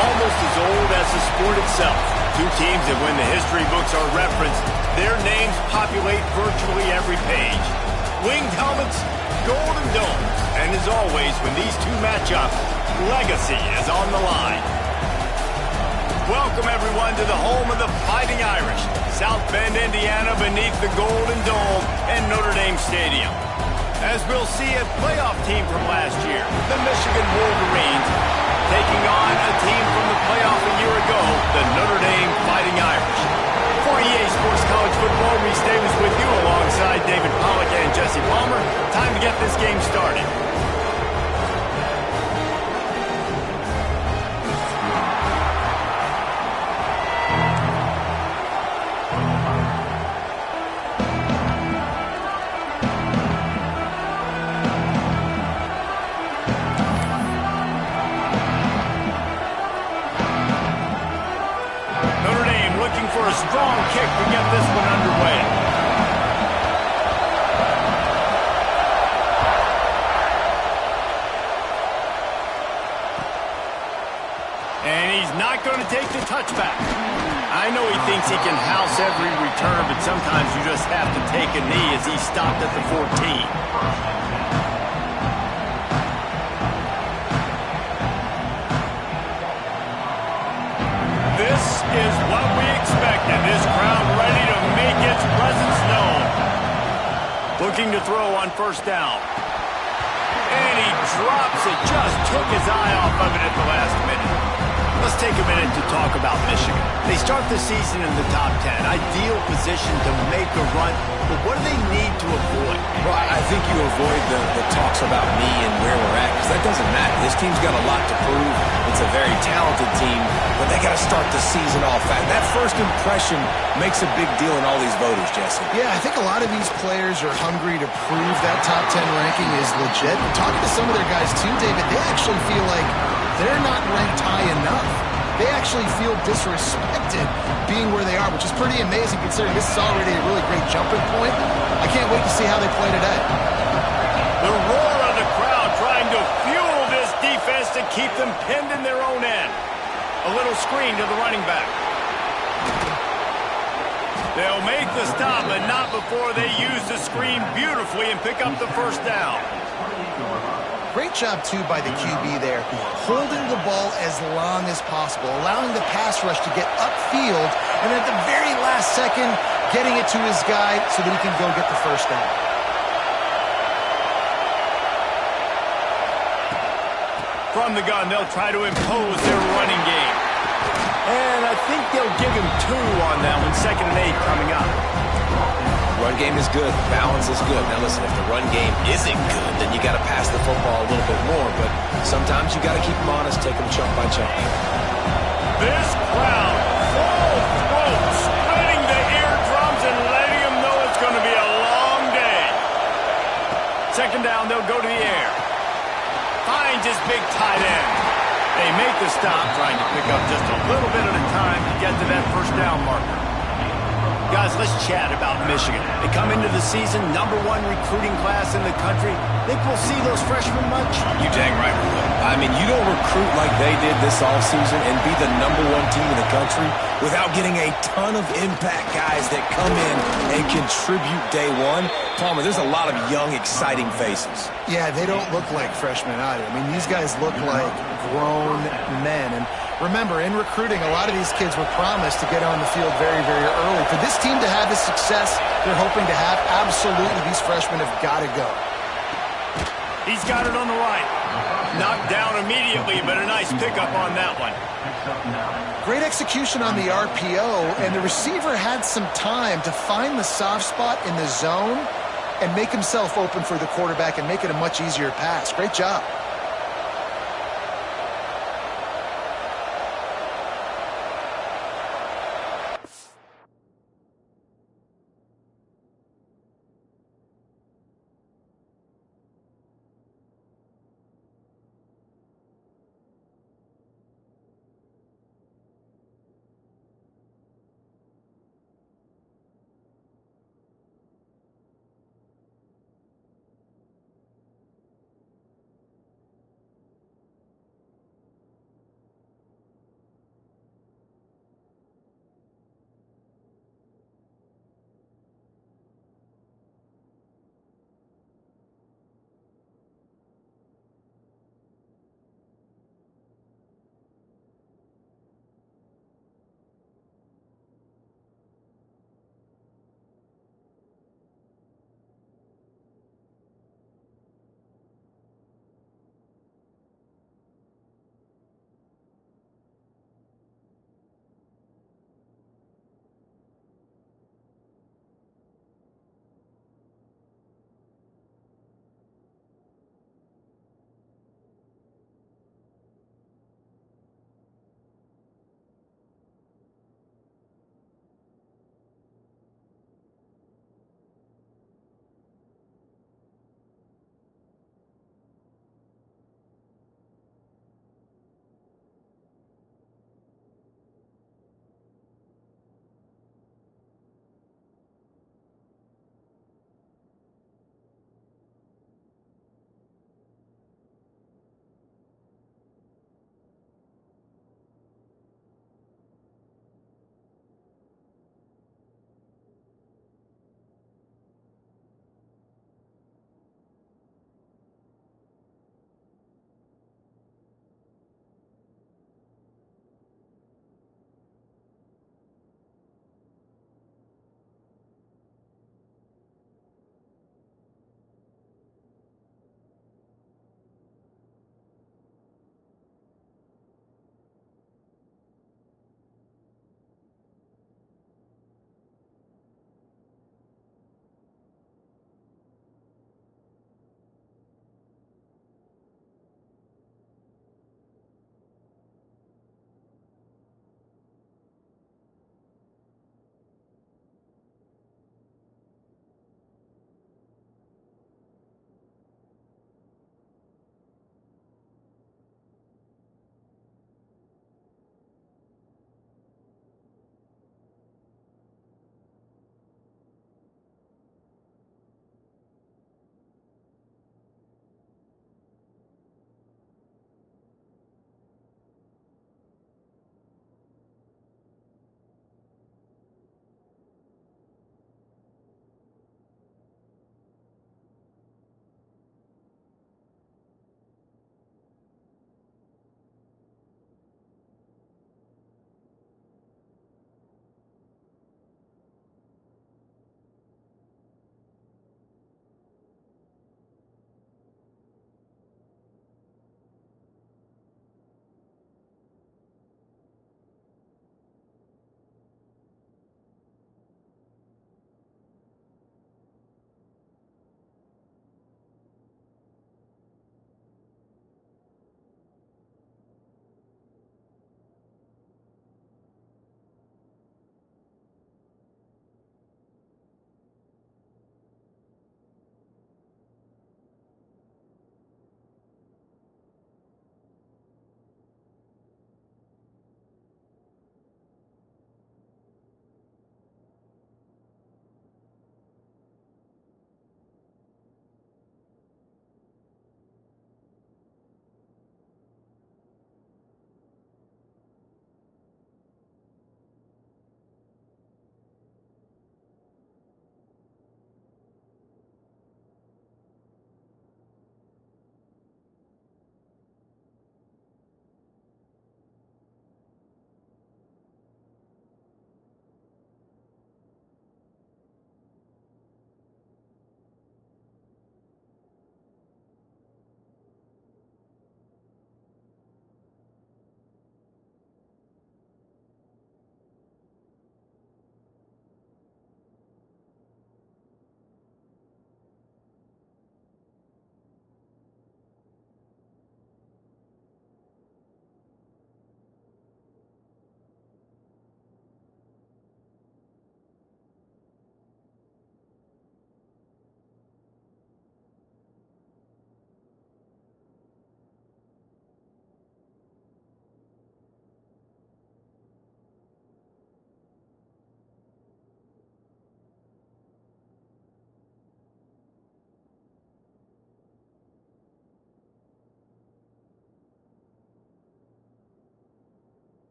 almost as old as the sport itself. Two teams that when the history books are referenced, their names populate virtually every page. Winged helmets, golden domes, and as always, when these two match up, legacy is on the line. Welcome everyone to the home of the Fighting Irish, South Bend, Indiana, beneath the Golden Dome and Notre Dame Stadium. As we'll see a playoff team from last year, the Michigan Wolverines, taking on a team from the playoff a year ago, the Notre Dame Fighting Irish. For EA Sports College Football, Reese Davis with you alongside David Pollack and Jesse Palmer. Time to get this game started. For a strong kick to get this one underway. And he's not going to take the touchback. I know he thinks he can house every return, but sometimes you just have to take a knee as he stopped at the 14. This is what we expected. This crowd ready to make its presence known. Looking to throw on first down. And he drops it. Just took his eye off of it at the last minute. Let's take a minute to talk about Michigan. They start the season in the top 10. Ideal position to make a run. But what do they need to avoid? Well, I think you avoid the talks about me and where we're at, because that doesn't matter. This team's got a lot to prove. It's a very talented team, but they got to start the season off fast. That first impression makes a big deal in all these voters, Jesse. Yeah, I think a lot of these players are hungry to prove that top 10 ranking is legit. But talking to some of their guys too, David, they actually feel like they're not ranked high enough. They actually feel disrespected being where they are, which is pretty amazing considering this is already a really great jumping point. I can't wait to see how they play today. The roar of the crowd trying to fuel this defense to keep them pinned in their own end. A little screen to the running back. They'll make the stop, but not before they use the screen beautifully and pick up the first down. Great job, too, by the QB there, holding the ball as long as possible, allowing the pass rush to get upfield, and at the very last second, getting it to his guy so that he can go get the first down. From the gun, they'll try to impose their running game. And I think they'll give him 2 on that one, 2nd and 8 coming up. Run game is good. Balance is good. Now listen, if the run game isn't good, then you got to pass the football a little bit more. But sometimes you got to keep them honest, take them chunk by chunk. This crowd, full throat, splitting the eardrums and letting them know it's going to be a long day. 2nd down, they'll go to the air. Finds his big tight end. They make the stop, trying to pick up just a little bit at a time to get to that first down marker. Guys, let's chat about Michigan. They come into the season, #1 recruiting class in the country. Think we'll see those freshmen much? You dang right we will. I mean, you don't recruit like they did this offseason and be the #1 team in the country without getting a ton of impact guys that come in and contribute day one. Palmer, there's a lot of young, exciting faces. Yeah, they don't look like freshmen either. I mean, these guys look like grown men. And remember, in recruiting, a lot of these kids were promised to get on the field very, very early. For this team to have the success they're hoping to have, absolutely these freshmen have got to go. He's got it on the right. Knocked down immediately, but a nice pickup on that one. Great execution on the RPO, and the receiver had some time to find the soft spot in the zone and make himself open for the quarterback and make it a much easier pass. Great job.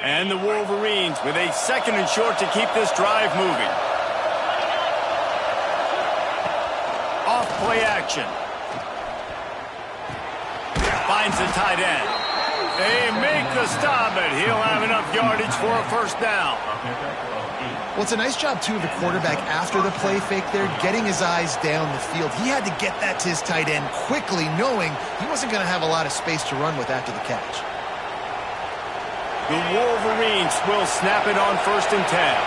And the Wolverines with a 2nd and short to keep this drive moving. Off play action. Finds the tight end. They make the stop, but he'll have enough yardage for a first down. Well, it's a nice job, too, of the quarterback after the play fake there, getting his eyes down the field. He had to get that to his tight end quickly, knowing he wasn't going to have a lot of space to run with after the catch. The Wolverines will snap it on 1st and 10.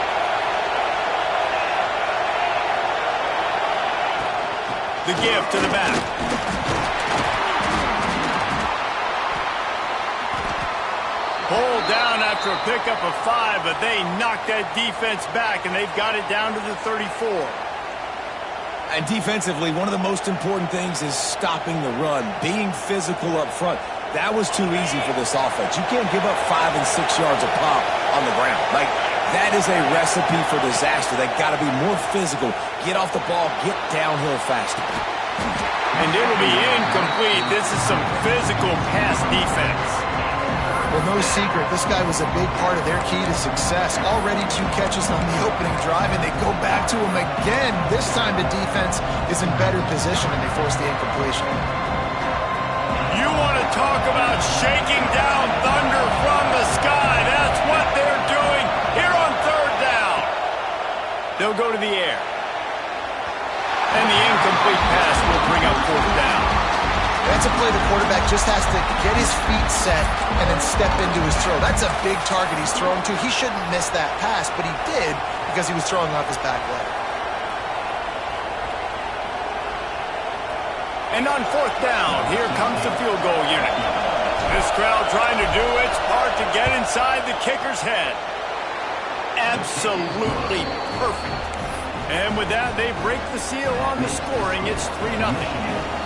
The give to the back. Pulled down after a pickup of 5, but they knocked that defense back, and they've got it down to the 34. And defensively, one of the most important things is stopping the run, being physical up front. That was too easy for this offense. You can't give up 5 and 6 yards a pop on the ground. Like, that is a recipe for disaster. They've got to be more physical, get off the ball, get downhill faster. And it'll be incomplete. This is some physical pass defense. Well, no secret, this guy was a big part of their key to success. Already 2 catches on the opening drive, and they go back to him again. This time the defense is in better position, and they force the incompletion. You want to talk about shaking down thunder from the sky. That's what they're doing here on 3rd down. They'll go to the air. And the incomplete pass will bring up 4th down. That's a play the quarterback just has to get his feet set and then step into his throw. That's a big target he's throwing to. He shouldn't miss that pass, but he did because he was throwing off his back leg. And on 4th down, here comes the field goal unit. This crowd trying to do its part to get inside the kicker's head. Absolutely perfect. And with that, they break the seal on the scoring. It's 3-0.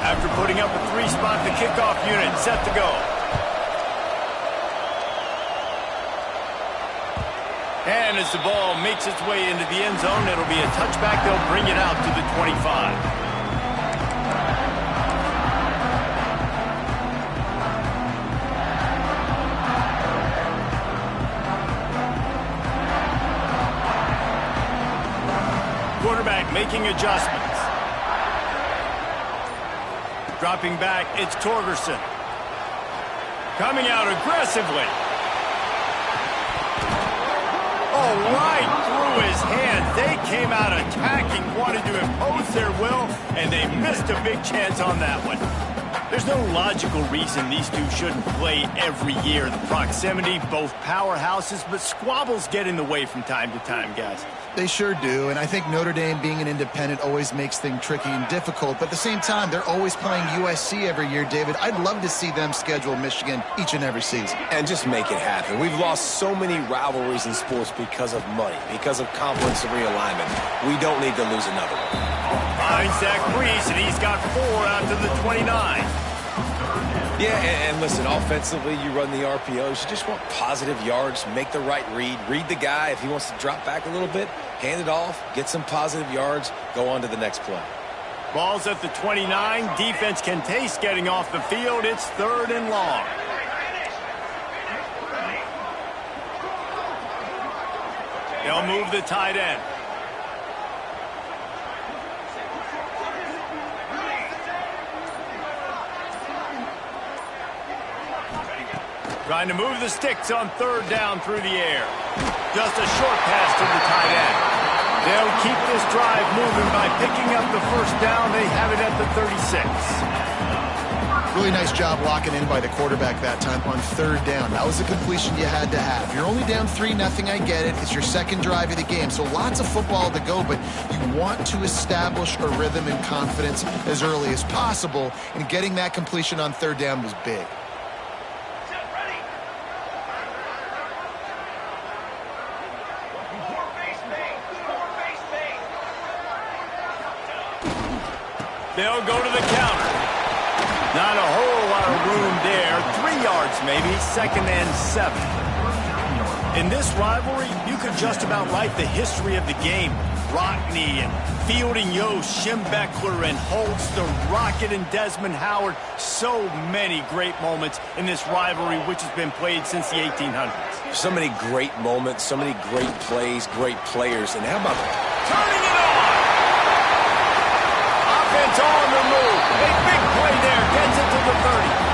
After putting up a 3-spot, the kickoff unit set to go. And as the ball makes its way into the end zone, it'll be a touchback. They'll bring it out to the 25. Quarterback making adjustments. Dropping back, it's Torgerson. Coming out aggressively. Oh, right through his hands. They came out attacking, wanted to impose their will, and they missed a big chance on that one. There's no logical reason these two shouldn't play every year. The proximity, both powerhouses, but squabbles get in the way from time to time, guys. They sure do, and I think Notre Dame being an independent always makes things tricky and difficult, but at the same time, they're always playing USC every year, David. I'd love to see them schedule Michigan each and every season. And just make it happen. We've lost so many rivalries in sports because of money, because of conference realignment. We don't need to lose another one. Finds Zach Brees, and he's got 4 out to the 29. Yeah, and listen, offensively, you run the RPOs. You just want positive yards, make the right read the guy. If he wants to drop back a little bit, hand it off, get some positive yards, go on to the next play. Ball's at the 29. Defense can taste getting off the field. It's 3rd and long. They'll move the tight end. Trying to move the sticks on 3rd down through the air. Just a short pass to the tight end. They'll keep this drive moving by picking up the 1st down. They have it at the 36. Really nice job locking in by the quarterback that time on 3rd down. That was a completion you had to have. You're only down 3-0, I get it. It's your 2nd drive of the game, so lots of football to go, but you want to establish a rhythm and confidence as early as possible, and getting that completion on 3rd down was big. They'll go to the counter. Not a whole lot of room there. 3 yards maybe, 2nd and 7. In this rivalry, you could just about write the history of the game. Rockne and Fielding Yost, Schembechler and Holtz, the Rocket and Desmond Howard. So many great moments in this rivalry, which has been played since the 1800s. So many great moments, so many great plays, great players. And how about turning it on? Offense on the move. A big play there. Gets it to the 30.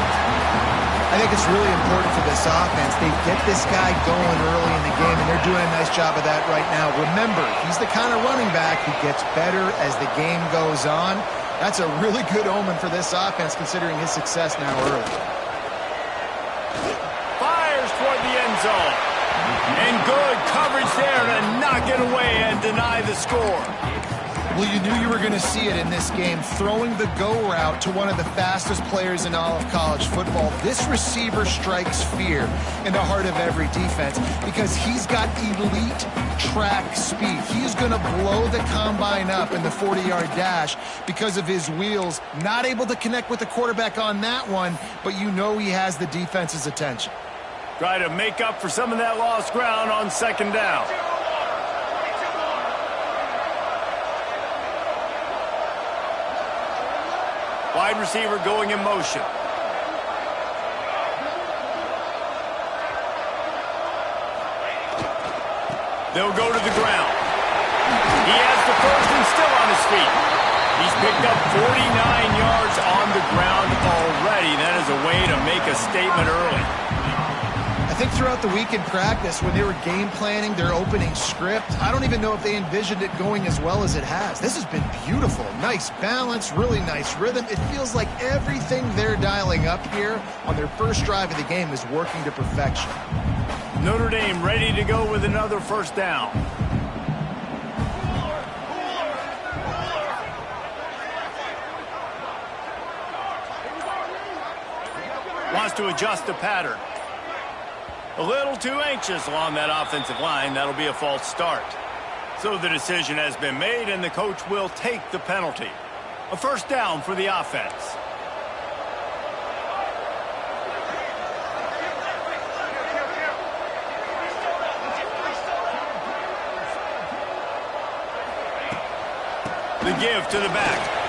I think it's really important for this offense. They get this guy going early in the game, and they're doing a nice job of that right now. Remember, he's the kind of running back who gets better as the game goes on. That's a really good omen for this offense, considering his success now early. Fires toward the end zone. And good coverage there to knock it away and deny the score. Well, you knew you were going to see it in this game, throwing the go route to one of the fastest players in all of college football. This receiver strikes fear in the heart of every defense because he's got elite track speed. He's going to blow the combine up in the 40-yard dash because of his wheels. Not able to connect with the quarterback on that one, but you know he has the defense's attention. Try to make up for some of that lost ground on second down. Wide receiver going in motion. They'll go to the ground. He has the first and still on his feet. He's picked up 49 yards on the ground already. That is a way to make a statement early. I think throughout the week in practice, when they were game planning their opening script, I don't even know if they envisioned it going as well as it has. This has been beautiful. Nice balance, really nice rhythm. It feels like everything they're dialing up here on their first drive of the game is working to perfection. Notre Dame ready to go with another first down. Wants to adjust the pattern. A little too anxious along that offensive line. That'll be a false start. So the decision has been made, and the coach will take the penalty. A first down for the offense. The give to the back.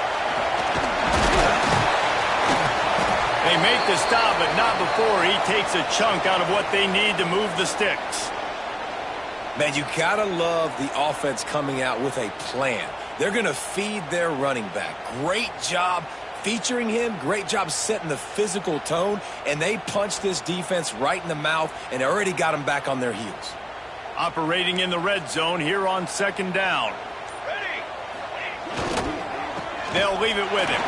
They make the stop, but not before he takes a chunk out of what they need to move the sticks. Man, you gotta love the offense coming out with a plan. They're gonna feed their running back. Great job featuring him. Great job setting the physical tone. And they punched this defense right in the mouth and already got them back on their heels. Operating in the red zone here on second down. They'll leave it with him.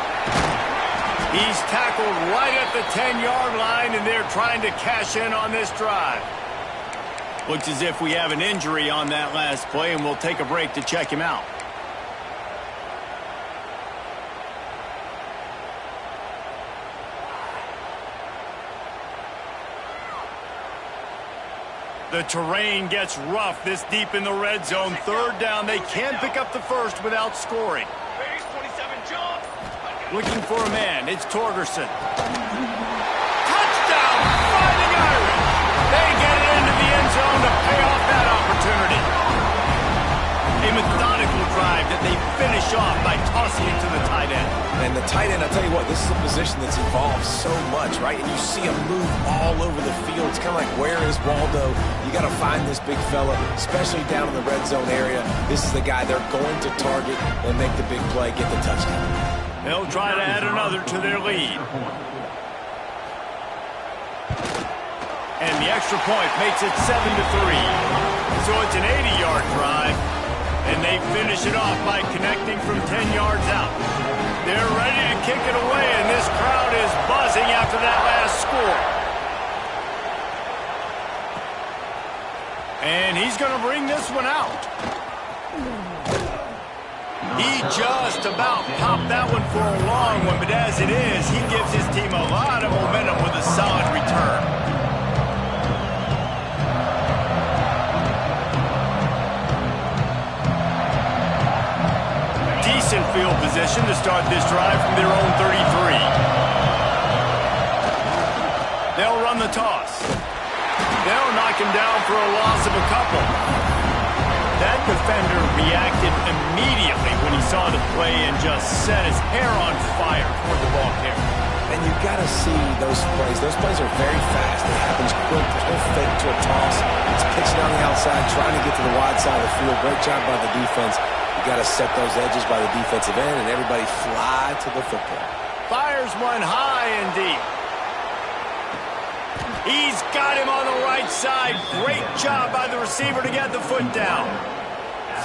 He's tackled right at the 10-yard line, and they're trying to cash in on this drive. Looks as if we have an injury on that last play, and we'll take a break to check him out. The terrain gets rough this deep in the red zone. Third down, they can pick up the first without scoring. Looking for a man, it's Torgerson. Touchdown, Fighting Irish! They get it into the end zone to pay off that opportunity. A methodical drive that they finish off by tossing it to the tight end. And the tight end, I'll tell you what, this is a position that's evolved so much, right? And you see him move all over the field. It's kind of like, where is Waldo? You got to find this big fella, especially down in the red zone area. This is the guy they're going to target and make the big play, get the touchdown. They'll try to add another to their lead. And the extra point makes it 7-3. So it's an 80-yard drive, and they finish it off by connecting from 10 yards out. They're ready to kick it away, and this crowd is buzzing after that last score. And he's going to bring this one out. He just about popped that one for a long one, but as it is, he gives his team a lot of momentum with a solid return. Decent field position to start this drive from their own 33. They'll run the toss. They'll knock him down for a loss of a couple. That defender reacted immediately when he saw the play and just set his hair on fire toward the ball carrier. And you've got to see those plays. Those plays are very fast. It happens quick. The whole fake to a toss. It's pitching down the outside, trying to get to the wide side of the field. Great job by the defense. You got to set those edges by the defensive end, and everybody fly to the football. Fires one high and deep. He's got him on the right side. Great job by the receiver to get the foot down.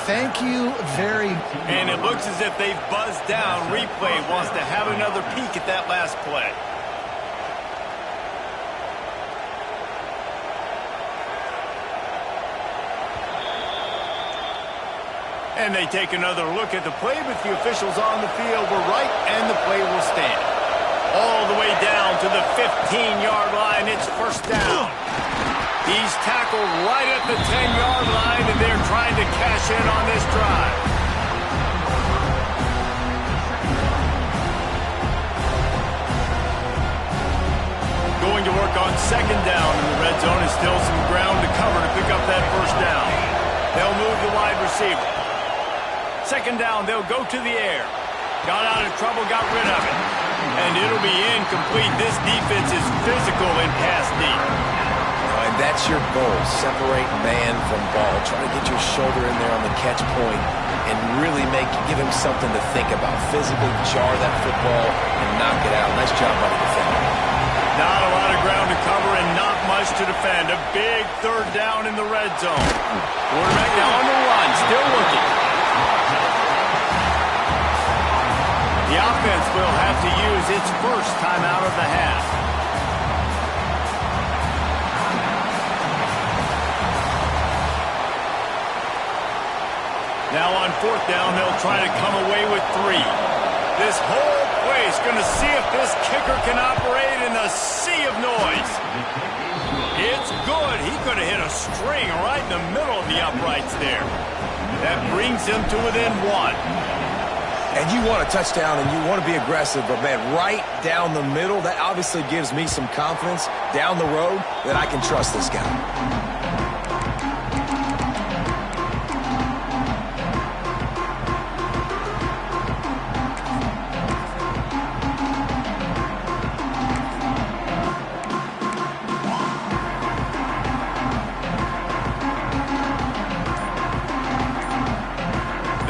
Thank you very much. And it looks as if they've buzzed down. Replay wants to have another peek at that last play. And they take another look at the play, but the officials on the field were right, and the play will stand. All the way down to the 15-yard line. It's first down. He's tackled right at the 10-yard line, and they're trying to cash in on this drive. Going to work on second down, and the red zone is still some ground to cover to pick up that first down. They'll move the wide receiver. Second down, they'll go to the air. Got out of trouble, got rid of it. And it'll be incomplete. This defense is physical in pass deep. And that's your goal. Separate man from ball. Try to get your shoulder in there on the catch point and really give him something to think about. Physically jar that football and knock it out. Nice job by the defender. Not a lot of ground to cover and not much to defend. A big third down in the red zone. Quarterback now on the run, still looking. The offense will have to use its first timeout of the half. Now on fourth down, they'll try to come away with 3. This whole play is going to see if this kicker can operate in a sea of noise. It's good. He could have hit a string right in the middle of the uprights there. That brings him to within 1. And you want a touchdown and you want to be aggressive, but, man, right down the middle, that obviously gives me some confidence down the road that I can trust this guy.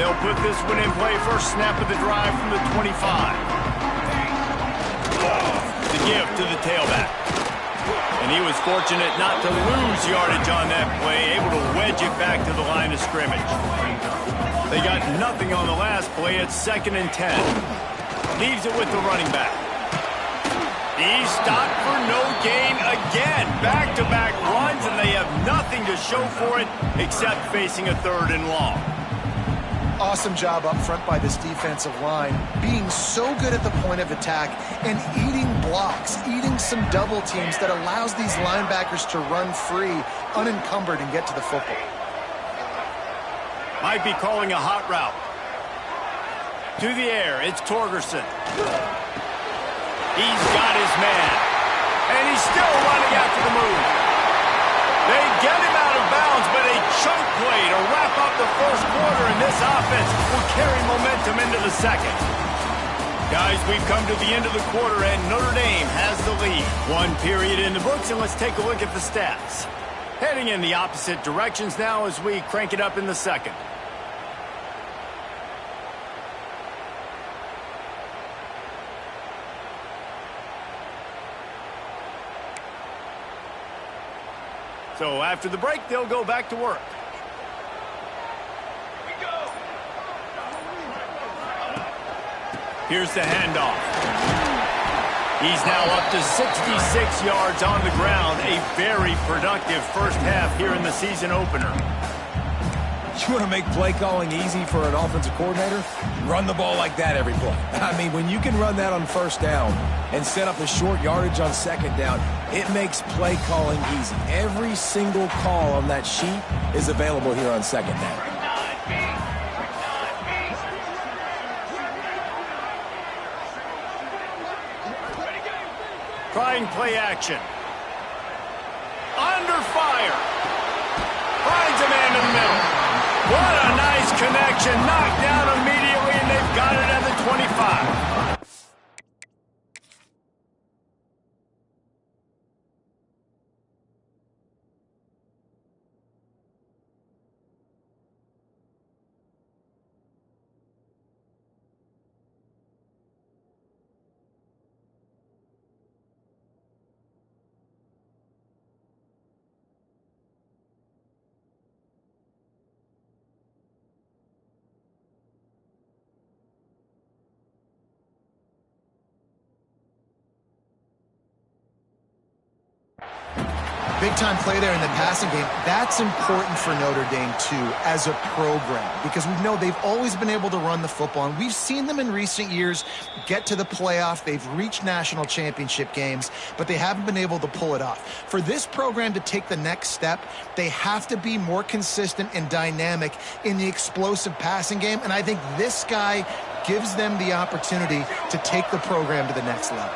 They'll put this one in play. First snap of the drive from the 25. The give to the tailback. And he was fortunate not to lose yardage on that play, able to wedge it back to the line of scrimmage. They got nothing on the last play. It's 2nd and 10. Leaves it with the running back. He's stopped for no gain again. Back-to-back runs, and they have nothing to show for it except facing a 3rd and long. Awesome job up front by this defensive line, being so good at the point of attack and eating blocks, eating some double teams that allows these linebackers to run free, unencumbered, and get to the football. Might be calling a hot route. To the air, it's Torgerson. He's got his man. And he's still running after the move. They get him out of bounds, but a chunk play to wrap up the first quarter, and this offense will carry momentum into the second. Guys, we've come to the end of the quarter, and Notre Dame has the lead. 1 period in the books, and let's take a look at the stats. Heading in the opposite directions now as we crank it up in the second. So after the break, they'll go back to work. Here's the handoff. He's now up to 66 yards on the ground. A very productive first half here in the season opener. You want to make play calling easy for an offensive coordinator? Run the ball like that every play. I mean, when you can run that on first down and set up a short yardage on second down, it makes play calling easy. Every single call on that sheet is available here on second down. Trying play action. Under fire. Finds a man in the middle. What a nice connection. Knocked down immediately, and they've got it at the 25. Big-time play there in the passing game. That's important for Notre Dame, too, as a program, because we know they've always been able to run the football, and we've seen them in recent years get to the playoff. They've reached national championship games, but they haven't been able to pull it off. For this program to take the next step, they have to be more consistent and dynamic in the explosive passing game, and I think this guy gives them the opportunity to take the program to the next level.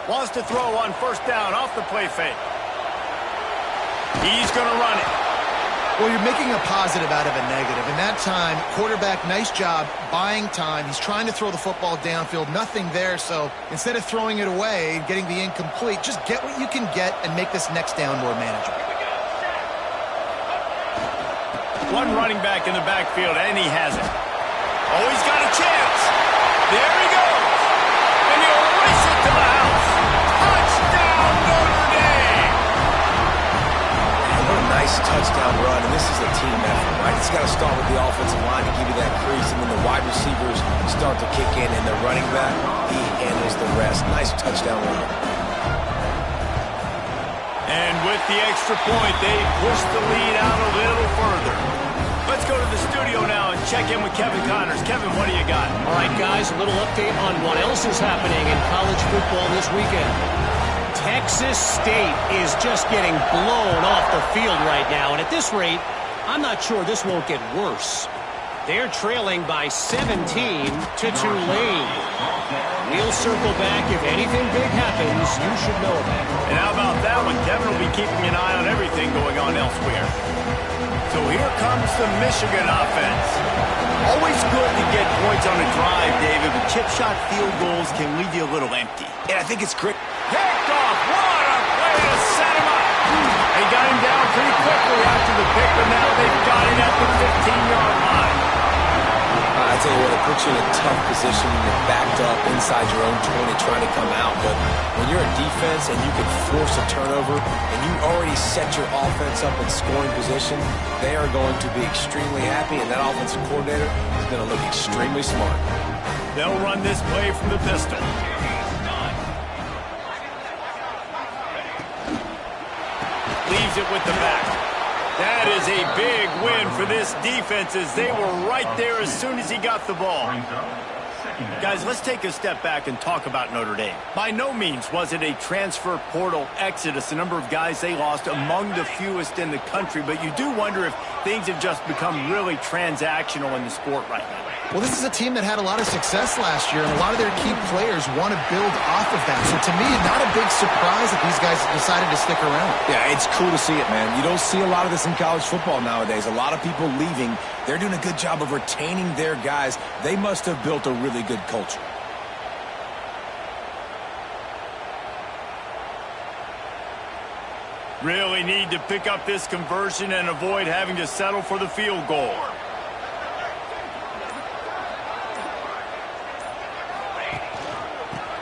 Wants to throw on first down off the play fake. He's going to run it. Well, you're making a positive out of a negative. In that time, quarterback, nice job buying time. He's trying to throw the football downfield. Nothing there, so instead of throwing it away and getting the incomplete, just get what you can get and make this next down more manageable. One running back in the backfield, and he has it. Oh, he's got a chance. There he goes. And he'll race it to the house. Touchdown, Notre Dame. What a nice touchdown run, and this is a team effort, right? It's got to start with the offensive line to give you that crease, and then the wide receivers start to kick in, and the running back, he handles the rest. Nice touchdown run. And with the extra point, they push the lead out a little further. Let's go to the studio now and check in with Kevin Connors. Kevin, what do you got? All right, guys, a little update on what else is happening in college football this weekend. Texas State is just getting blown off the field right now, and at this rate, I'm not sure this won't get worse. They're trailing by 17 to Tulane. We'll circle back. If anything big happens, you should know about it. And how about that one? Kevin will be keeping an eye on everything going on elsewhere. So here comes the Michigan offense. Always good to get points on a drive, David, but chip shot field goals can leave you a little empty. And I think it's great. Picked off. What a play to set him up. They got him down pretty quickly after the pick, but now they've got him at the 15-yard line. I tell you what, it puts you in a tough position when you're backed up inside your own 20 trying to come out. But when you're a defense and you can force a turnover and you already set your offense up in scoring position, they are going to be extremely happy, and that offensive coordinator is going to look extremely smart. They'll run this play from the pistol. Leaves it with the back. That is a big win for this defense as they were right there as soon as he got the ball. Guys, let's take a step back and talk about Notre Dame. By no means was it a transfer portal exodus, the number of guys they lost among the fewest in the country, but you do wonder if things have just become really transactional in the sport right now. Well, this is a team that had a lot of success last year, and a lot of their key players want to build off of that. So to me, not a big surprise that these guys decided to stick around. Yeah, it's cool to see it, man. You don't see a lot of this in college football nowadays. A lot of people leaving. They're doing a good job of retaining their guys. They must have built a really good culture. Really need to pick up this conversion and avoid having to settle for the field goal.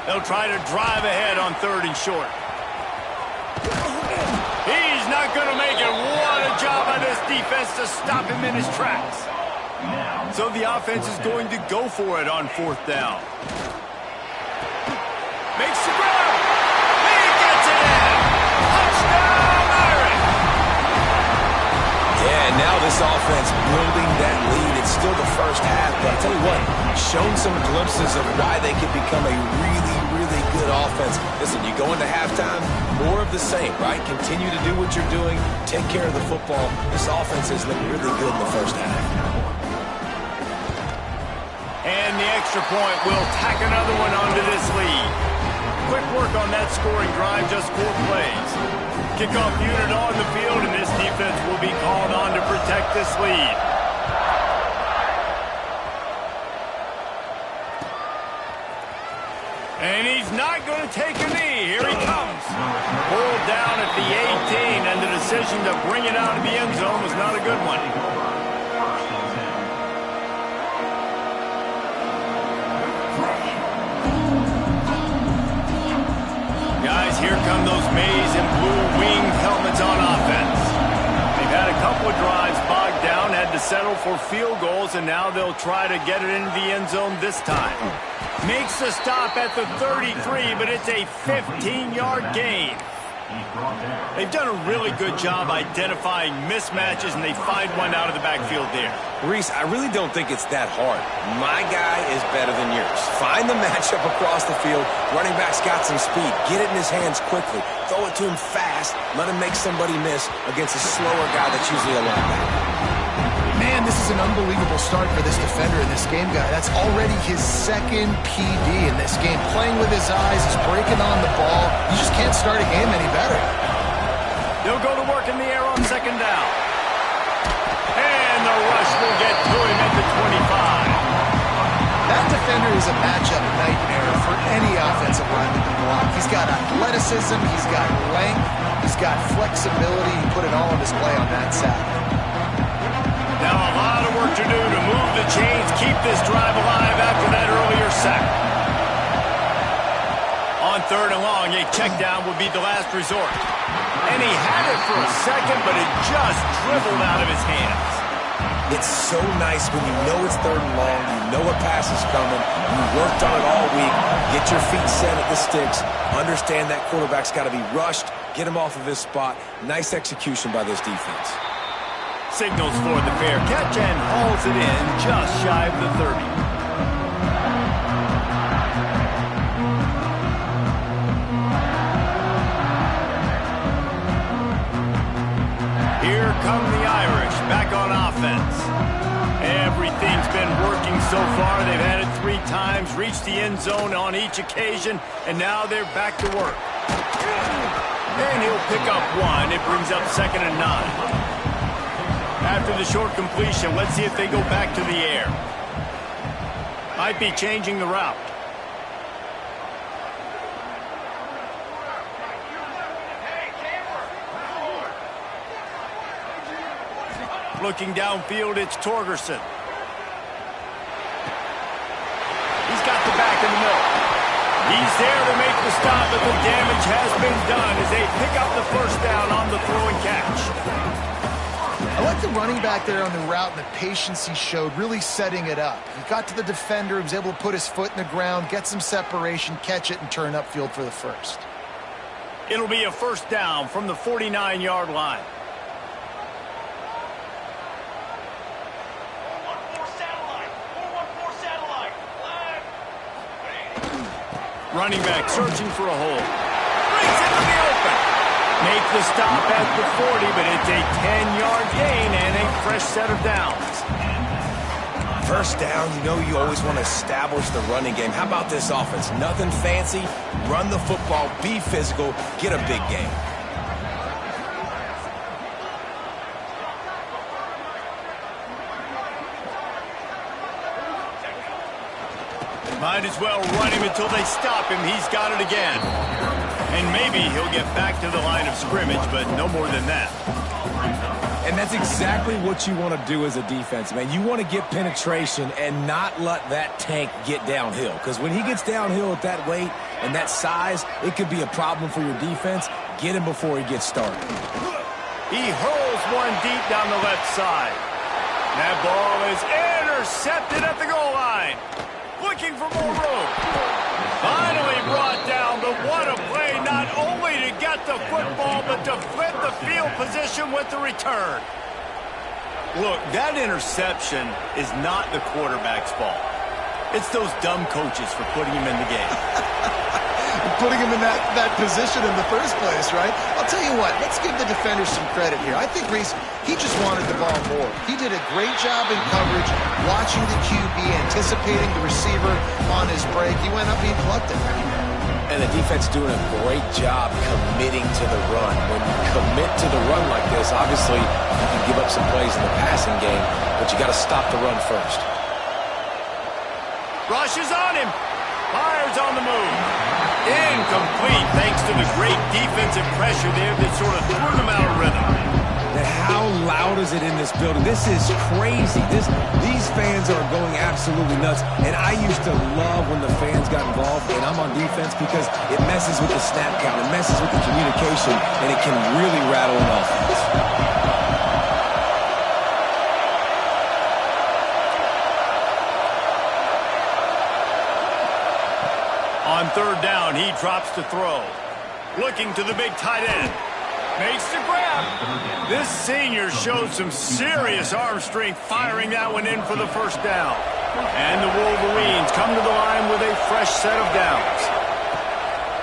They'll try to drive ahead on 3rd and short. He's not going to make it. What a job by this defense to stop him in his tracks. So the offense is going to go for it on 4th down. Makes the grab. He gets it in. Touchdown, Irish. Yeah, and now this offense building that lead. It's still the first half, but I'll tell you what, shown some glimpses of why they could become a really good offense. Listen, you go into halftime, more of the same, right? Continue to do what you're doing, take care of the football. This offense has looked really good in the first half. And the extra point will tack another one onto this lead. quick work on that scoring drive, just 4 plays. Kickoff unit on the field, and this defense will be called on to protect this lead. And he's not going to take a knee. Here he comes. Pulled down at the 18, and the decision to bring it out of the end zone was not a good one. Guys, here come those maize and blue winged helmets on offense. They've had a couple of drives bogged down, had to settle for field goals, and now they'll try to get it into the end zone this time. Makes the stop at the 33, but it's a 15-yard gain. They've done a really good job identifying mismatches, and they find one out of the backfield there. Reese, I really don't think it's that hard. My guy is better than yours. Find the matchup across the field. Running back's got some speed. Get it in his hands quickly. Throw it to him fast. Let him make somebody miss against a slower guy that's usually a linebacker. Man, this is an unbelievable start for this defender in this game, guy. That's already his second PD in this game. Playing with his eyes, he's breaking on the ball. You just can't start a game any better. They'll go to work in the air on second down. And the rush will get to him at the 25. That defender is a matchup nightmare for any offensive lineman to block. He's got athleticism, he's got length, he's got flexibility. He put it all on display on that sack. Now a lot of work to do to move the chains, keep this drive alive after that earlier sack. On third and long, a check down would be the last resort. And he had it for a second, but it just dribbled out of his hands. It's so nice when you know it's third and long, you know a pass is coming, you worked on it all week, get your feet set at the sticks, understand that quarterback's got to be rushed, get him off of his spot. Nice execution by this defense. Signals for the fair catch and hauls it in just shy of the 30. Here come the Irish back on offense. Everything's been working so far. They've had it 3 times, reached the end zone on each occasion, and now they're back to work. And he'll pick up 1. It brings up 2nd and 9. After the short completion, let's see if they go back to the air. Might be changing the route. Looking downfield, it's Torgerson. He's got the back in the middle. He's there to make the stop, but the damage has been done as they pick up the first down on the throw and catch. I like the running back there on the route and the patience he showed, really setting it up. He got to the defender, he was able to put his foot in the ground, get some separation, catch it, and turn upfield for the first. It'll be a first down from the 49-yard line. Running back searching for a hole. Brings it to the open. Make the stop at the 40, but it's a 10-yard gain and a fresh set of downs. First down, you know you always want to establish the running game. How about this offense? Nothing fancy. Run the football, be physical, get a big gain. Might as well run him until they stop him. He's got it again. And maybe he'll get back to the line of scrimmage, but no more than that. And that's exactly what you want to do as a defense, man. You want to get penetration and not let that tank get downhill. Because when he gets downhill at that weight and that size, it could be a problem for your defense. Get him before he gets started. He hurls one deep down the left side. That ball is intercepted at the goal line. Looking for more room. Finally brought down, but what a play, not only to get the football, but to flip the field position with the return. Look, that interception is not the quarterback's fault. It's those dumb coaches for putting him in the game. Putting him in that position in the first place, right? I'll tell you what, let's give the defender some credit here. I think Reese, he just wanted the ball more. He did a great job in coverage, watching the QB, anticipating the receiver on his break. He went up, he plucked it. And the defense doing a great job committing to the run. When you commit to the run like this, obviously you can give up some plays in the passing game, but you got to stop the run first. Rushes on him. Fires on the move. Incomplete thanks to the great defensive pressure there that sort of threw them out of rhythm. And how loud is it in this building? This is crazy. These fans are going absolutely nuts. And I used to love when the fans got involved, and I'm on defense because it messes with the snap count, it messes with the communication, and it can really rattle an offense. On third down, he drops to throw. Looking to the big tight end. Makes the grab. This senior showed some serious arm strength firing that one in for the first down. And the Wolverines come to the line with a fresh set of downs.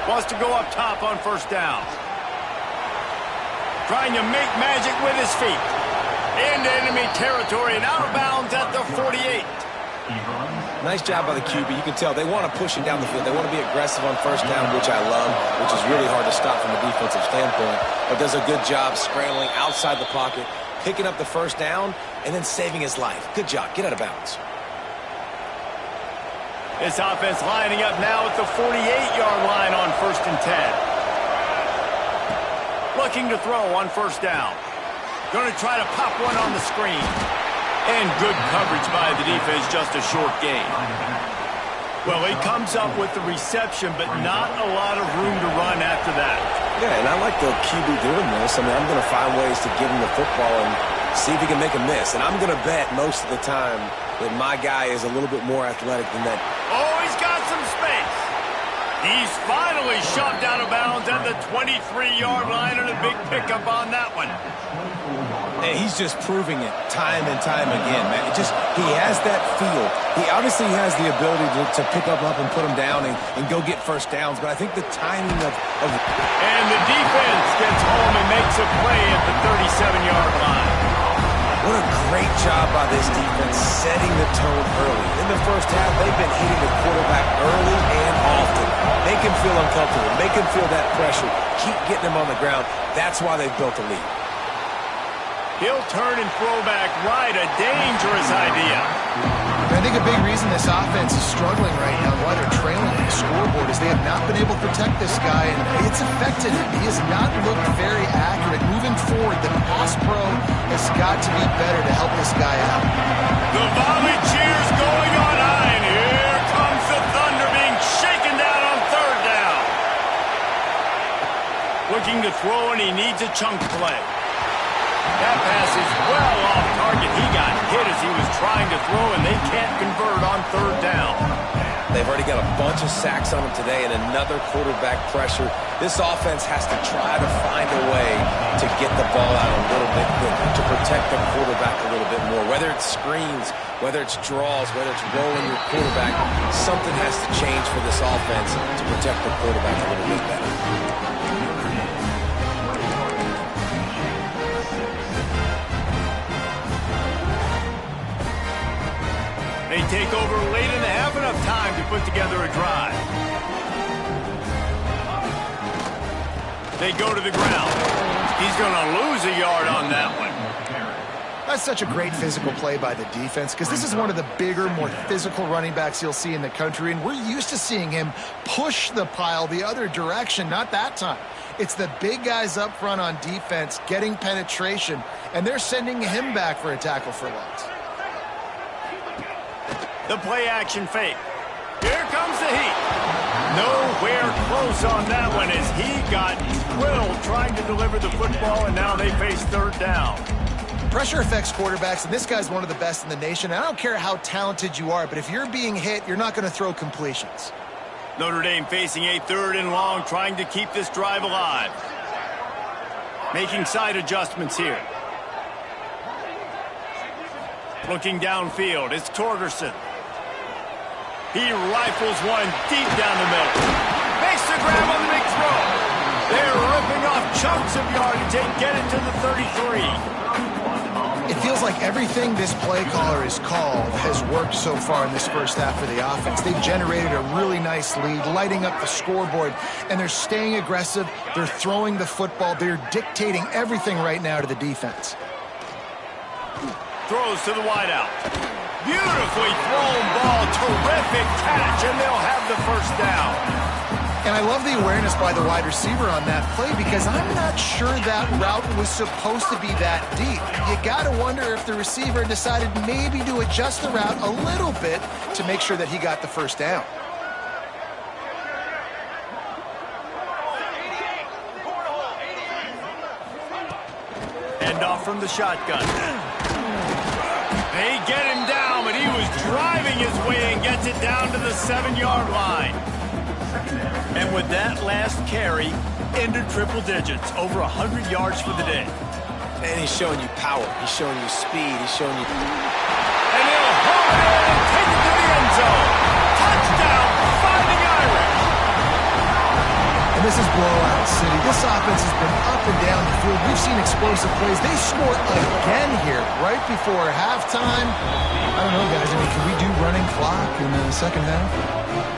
Wants to go up top on first down. Trying to make magic with his feet. Into enemy territory and out of bounds at the 48. Nice job by the QB. You can tell they want to push it down the field. They want to be aggressive on first down, which I love, which is really hard to stop from a defensive standpoint. But does a good job scrambling outside the pocket, picking up the first down, and then saving his life. Good job. Get out of bounds. This offense lining up now at the 48-yard line on 1st and 10. Looking to throw on first down. Going to try to pop one on the screen. And good coverage by the defense, just a short gain. Well, he comes up with the reception, but not a lot of room to run after that. Yeah, and I like the QB doing this. I mean, I'm going to find ways to give him the football and see if he can make a miss. And I'm going to bet most of the time that my guy is a little bit more athletic than that. Oh, he's got some space. He's finally shoved out of bounds at the 23-yard line, and a big pickup on that one. And he's just proving it time and time again, man. He has that feel. He obviously has the ability to pick up and put him down and go get first downs, but I think the timing of... And the defense gets home and makes a play at the 37-yard line. What a great job by this defense setting the tone early. In the first half, they've been hitting the quarterback early and often. Make him feel uncomfortable. Make him feel that pressure. Keep getting him on the ground. That's why they've built a lead. He'll turn and throw back right. A dangerous idea. I think a big reason this offense is struggling right now, why they're trailing on the scoreboard, is they have not been able to protect this guy, and it's affected him. He has not looked very accurate. Moving forward, the pass pro has got to be better to help this guy out. The volley cheers going on high, and here comes the Thunder being shaken down on third down. Looking to throw, and he needs a chunk play. That pass is well off target. He got hit as he was trying to throw, and they can't convert on third down. They've already got a bunch of sacks on them today and another quarterback pressure. This offense has to try to find a way to get the ball out a little bit quicker, to protect the quarterback a little bit more. Whether it's screens, whether it's draws, whether it's rolling your quarterback, something has to change for this offense to protect the quarterback a little bit better. They take over late in the half, enough time to put together a drive. They go to the ground. He's going to lose a yard on that one. That's such a great physical play by the defense, because this is one of the bigger, more physical running backs you'll see in the country, and we're used to seeing him push the pile the other direction. Not that time. It's the big guys up front on defense getting penetration, and they're sending him back for a tackle for loss. The play-action fake. Here comes the heat. Nowhere close on that one as he got drilled trying to deliver the football, and now they face third down. Pressure affects quarterbacks, and this guy's one of the best in the nation. I don't care how talented you are, but if you're being hit, you're not going to throw completions. Notre Dame facing a third and long, trying to keep this drive alive. Making side adjustments here. Looking downfield, it's Torgerson. He rifles one deep down the middle. Makes the grab on the big throw. They're ripping off chunks of yardage and get it to the 33. It feels like everything this play caller has called has worked so far in this first half for the offense. They've generated a really nice lead, lighting up the scoreboard, and they're staying aggressive. They're throwing the football. They're dictating everything right now to the defense. Throws to the wideout. Beautifully thrown ball. Terrific catch, and they'll have the first down. And I love the awareness by the wide receiver on that play because I'm not sure that route was supposed to be that deep. You got to wonder if the receiver decided maybe to adjust the route a little bit to make sure that he got the first down. End off from the shotgun. They get him down, but he was driving his way and gets it down to the 7-yard line. And with that last carry, into triple digits, over 100 yards for the day. And he's showing you power. He's showing you speed. He's showing you... And he'll hold it in and take it to the end zone. Touchdown, Fighting Irish. And this is blowout city. This offense has been up and down the field. We've seen explosive plays. They score again here right before halftime. I don't know, guys. I mean, can we do running clock in the second half?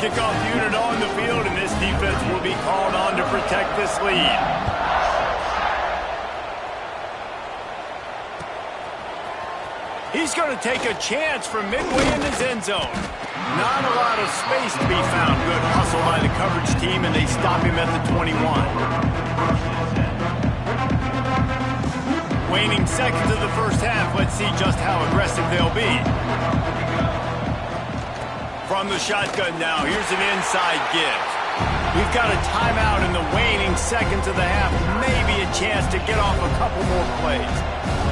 Kickoff unit on the field, and this defense will be called on to protect this lead. He's going to take a chance from midway in his end zone. Not a lot of space to be found. Good hustle by the coverage team, and they stop him at the 21. Waning seconds of the first half. Let's see just how aggressive they'll be. From the shotgun now, here's an inside give. We've got a timeout in the waning seconds of the half. Maybe a chance to get off a couple more plays.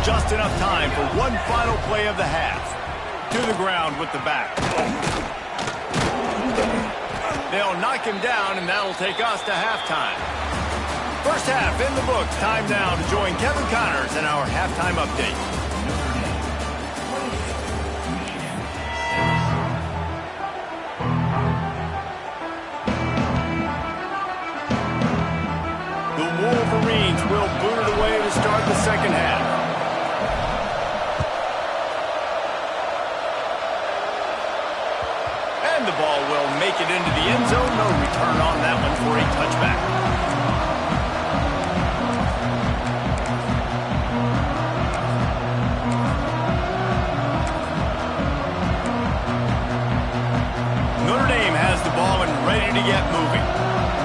Just enough time for one final play of the half. To the ground with the back. They'll knock him down, and that'll take us to halftime. First half in the books. Time now to join Kevin Connors in our halftime update. Wolverines will boot it away to start the second half. And the ball will make it into the end zone. No return on that one for a touchback. Notre Dame has the ball and ready to get moving.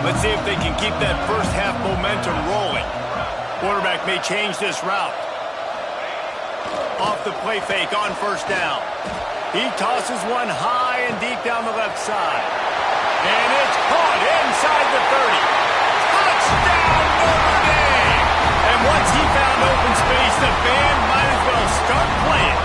Let's see if they can keep that first half momentum rolling. Quarterback may change this route. Off the play fake on first down. He tosses one high and deep down the left side. And it's caught inside the 30. Touchdown, Notre Dame! And once he found open space, the band might as well start playing.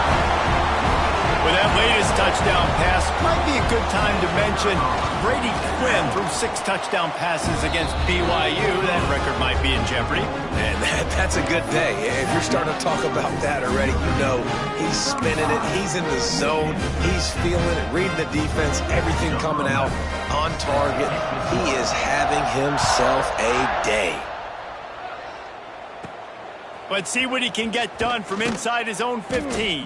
With that latest touchdown pass, might be a good time to mention Brady Quinn threw 6 touchdown passes against BYU. That record might be in jeopardy. And that's a good day. If you're starting to talk about that already, you know he's spinning it. He's in the zone. He's feeling it, reading the defense, everything coming out on target. He is having himself a day. Let's see what he can get done from inside his own 15.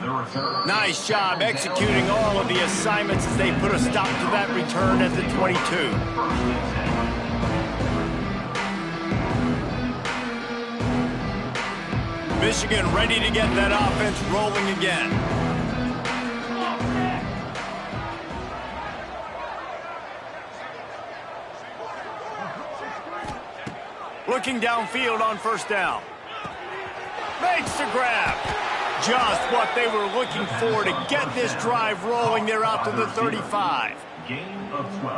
Nice job executing all of the assignments as they put a stop to that return at the 22. Michigan ready to get that offense rolling again. Looking downfield on first down. Makes the grab. Just what they were looking for to get this drive rolling. They're out to the 35.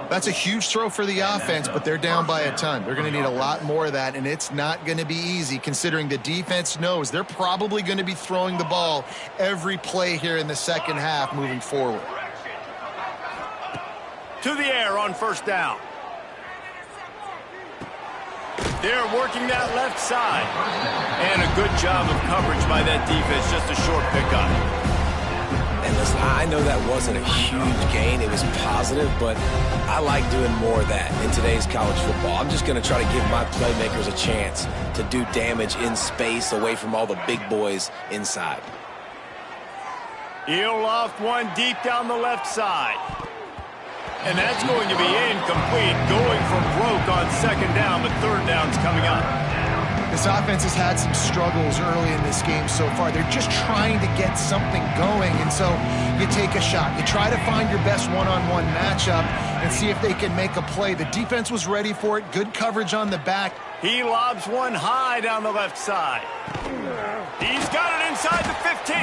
That's a huge throw for the offense, but they're down by a ton. They're going to need a lot more of that, and it's not going to be easy considering the defense knows they're probably going to be throwing the ball every play here in the second half moving forward. To the air on first down. They're working that left side. And a good job of coverage by that defense. Just a short pickup. And listen, I know that wasn't a huge gain. It was positive, but I like doing more of that in today's college football. I'm just going to try to give my playmakers a chance to do damage in space away from all the big boys inside. He'll loft one deep down the left side. And that's going to be incomplete, going for broke on second down, but third down's coming up. This offense has had some struggles early in this game so far. They're just trying to get something going, and so you take a shot. You try to find your best one-on-one matchup and see if they can make a play. The defense was ready for it. Good coverage on the back. He lobs one high down the left side. He's got it inside the 15.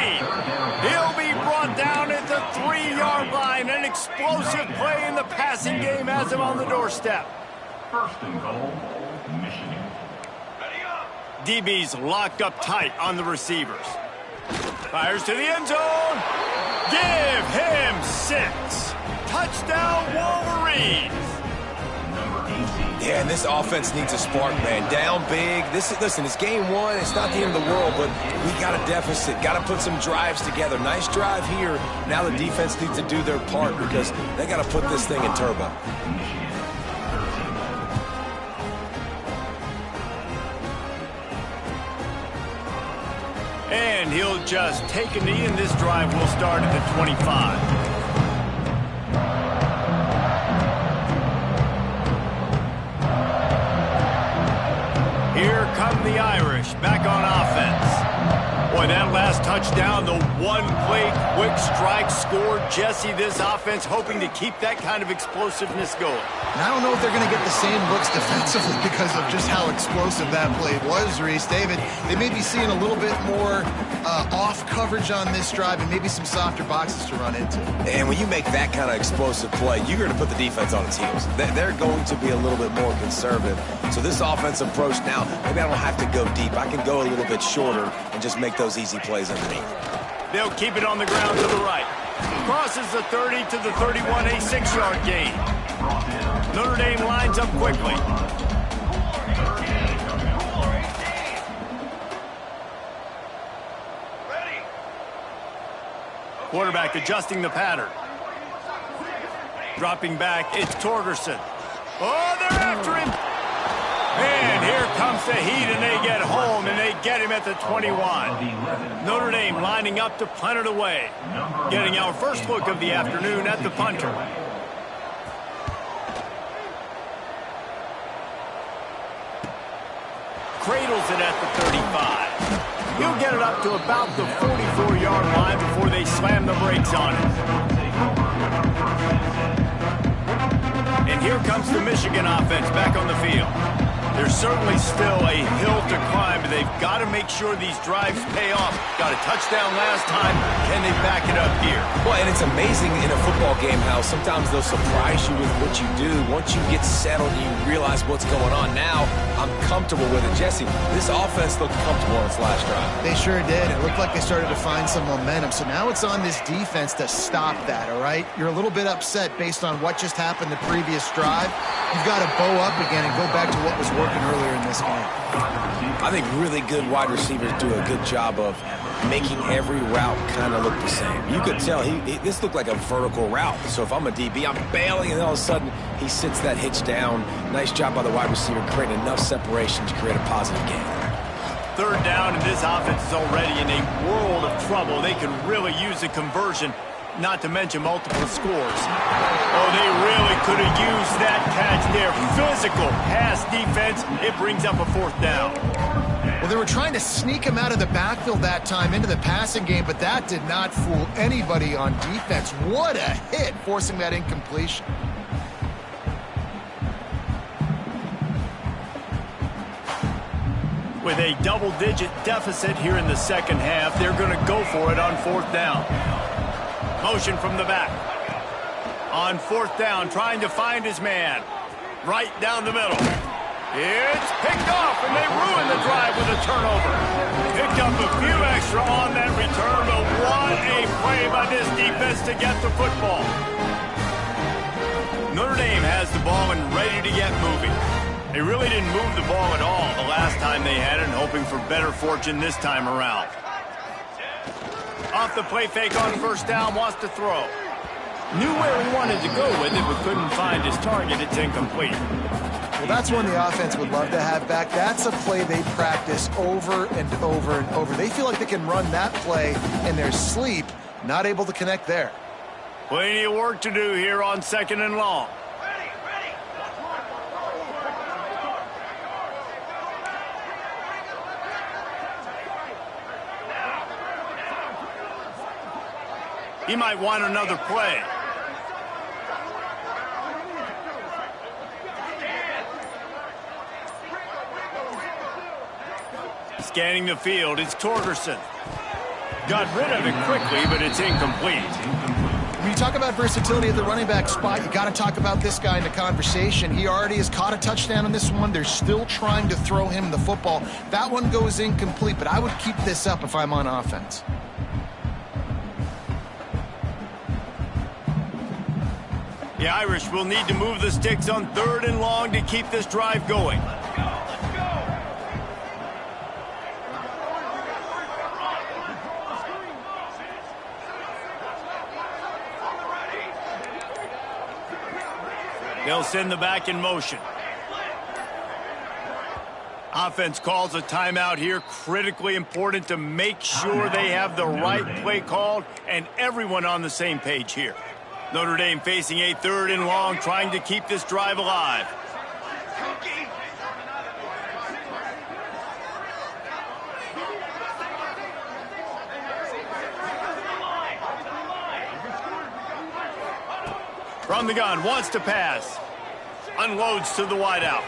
He'll be brought down at the 3-yard line. An explosive play in the passing game has him on the doorstep. First and goal, Michigan. DB's locked up tight on the receivers. Fires to the end zone. Give him 6. Touchdown, Wolverines. Yeah, and this offense needs a spark, man. Down big. Listen, it's game one. It's not the end of the world, but we got a deficit. Got to put some drives together. Nice drive here. Now the defense needs to do their part because they got to put this thing in turbo. And he'll just take a knee, and this drive will start at the 25. Here come the Irish back on offense. Boy, that last touchdown, the one-play quick strike scored. Jesse, this offense hoping to keep that kind of explosiveness going. And I don't know if they're going to get the same looks defensively because of just how explosive that play was, Reese. David, they may be seeing a little bit more off coverage on this drive and maybe some softer boxes to run into. And when you make that kind of explosive play, you're going to put the defense on its heels. They're going to be a little bit more conservative. So this offensive approach now, maybe I don't have to go deep. I can go a little bit shorter and just make those easy plays underneath. They'll keep it on the ground to the right. Crosses the 30 to the 31, a 6-yard gain. Notre Dame lines up quickly. Quarterback adjusting the pattern. Dropping back, it's Torgerson. Oh, they're after him. And here comes the heat, and they get home, and they get him at the 21. Notre Dame lining up to punt it away. Getting our first look of the afternoon at the punter. Cradles it at the 35. He'll get it up to about the 44-yard line before they slam the brakes on it. And here comes the Michigan offense back on the field. There's certainly still a hill to climb, but they've got to make sure these drives pay off. Got a touchdown last time. Can they back it up here? Well, and it's amazing in a football game how sometimes they'll surprise you with what you do. Once you get settled and you realize what's going on, now I'm comfortable with it. Jesse, this offense looked comfortable on its last drive. They sure did. It looked like they started to find some momentum. So now it's on this defense to stop that, all right? You're a little bit upset based on what just happened the previous drive. You've got to bow up again and go back to what was working earlier in this game. I think really good wide receivers do a good job of making every route kind of look the same. You could tell this looked like a vertical route. So if I'm a DB, I'm bailing, and all of a sudden he sits that hitch down. Nice job by the wide receiver, creating enough separation to create a positive game. Third down, and this offense is already in a world of trouble. They could really use a conversion, not to mention multiple scores. Oh, they really could have used that catch there. Physical pass defense. It brings up a fourth down. Well, they were trying to sneak him out of the backfield that time into the passing game, but that did not fool anybody on defense. What a hit, forcing that incompletion. With a double-digit deficit here in the second half, they're going to go for it on fourth down. Motion from the back. On fourth down, trying to find his man. Right down the middle. It's picked off, and they ruin the drive with a turnover. Picked up a few extra on that return, but what a play by this defense to get the football. Notre Dame has the ball and ready to get moving. They really didn't move the ball at all the last time they had it, and hoping for better fortune this time around. Off the play fake on first down, wants to throw. Knew where he wanted to go with it, but couldn't find his target. It's incomplete. Well, that's one the offense would love to have back. That's a play they practice over and over and over. They feel like they can run that play in their sleep, Not able to connect there. Plenty of work to do here on 2nd and long. He might want another play. Scanning the field, it's Torgerson. Got rid of it quickly, but it's incomplete. When you talk about versatility at the running back spot, you got to talk about this guy in the conversation. He already has caught a touchdown on this one. They're still trying to throw him the football. That one goes incomplete, but I would keep this up if I'm on offense. The Irish will need to move the sticks on 3rd and long to keep this drive going. They'll send the back in motion. Offense calls a timeout here. Critically important to make sure they have the right play called and everyone on the same page here. Notre Dame facing a 3rd and long, trying to keep this drive alive. From the gun, wants to pass. Unloads to the wideout.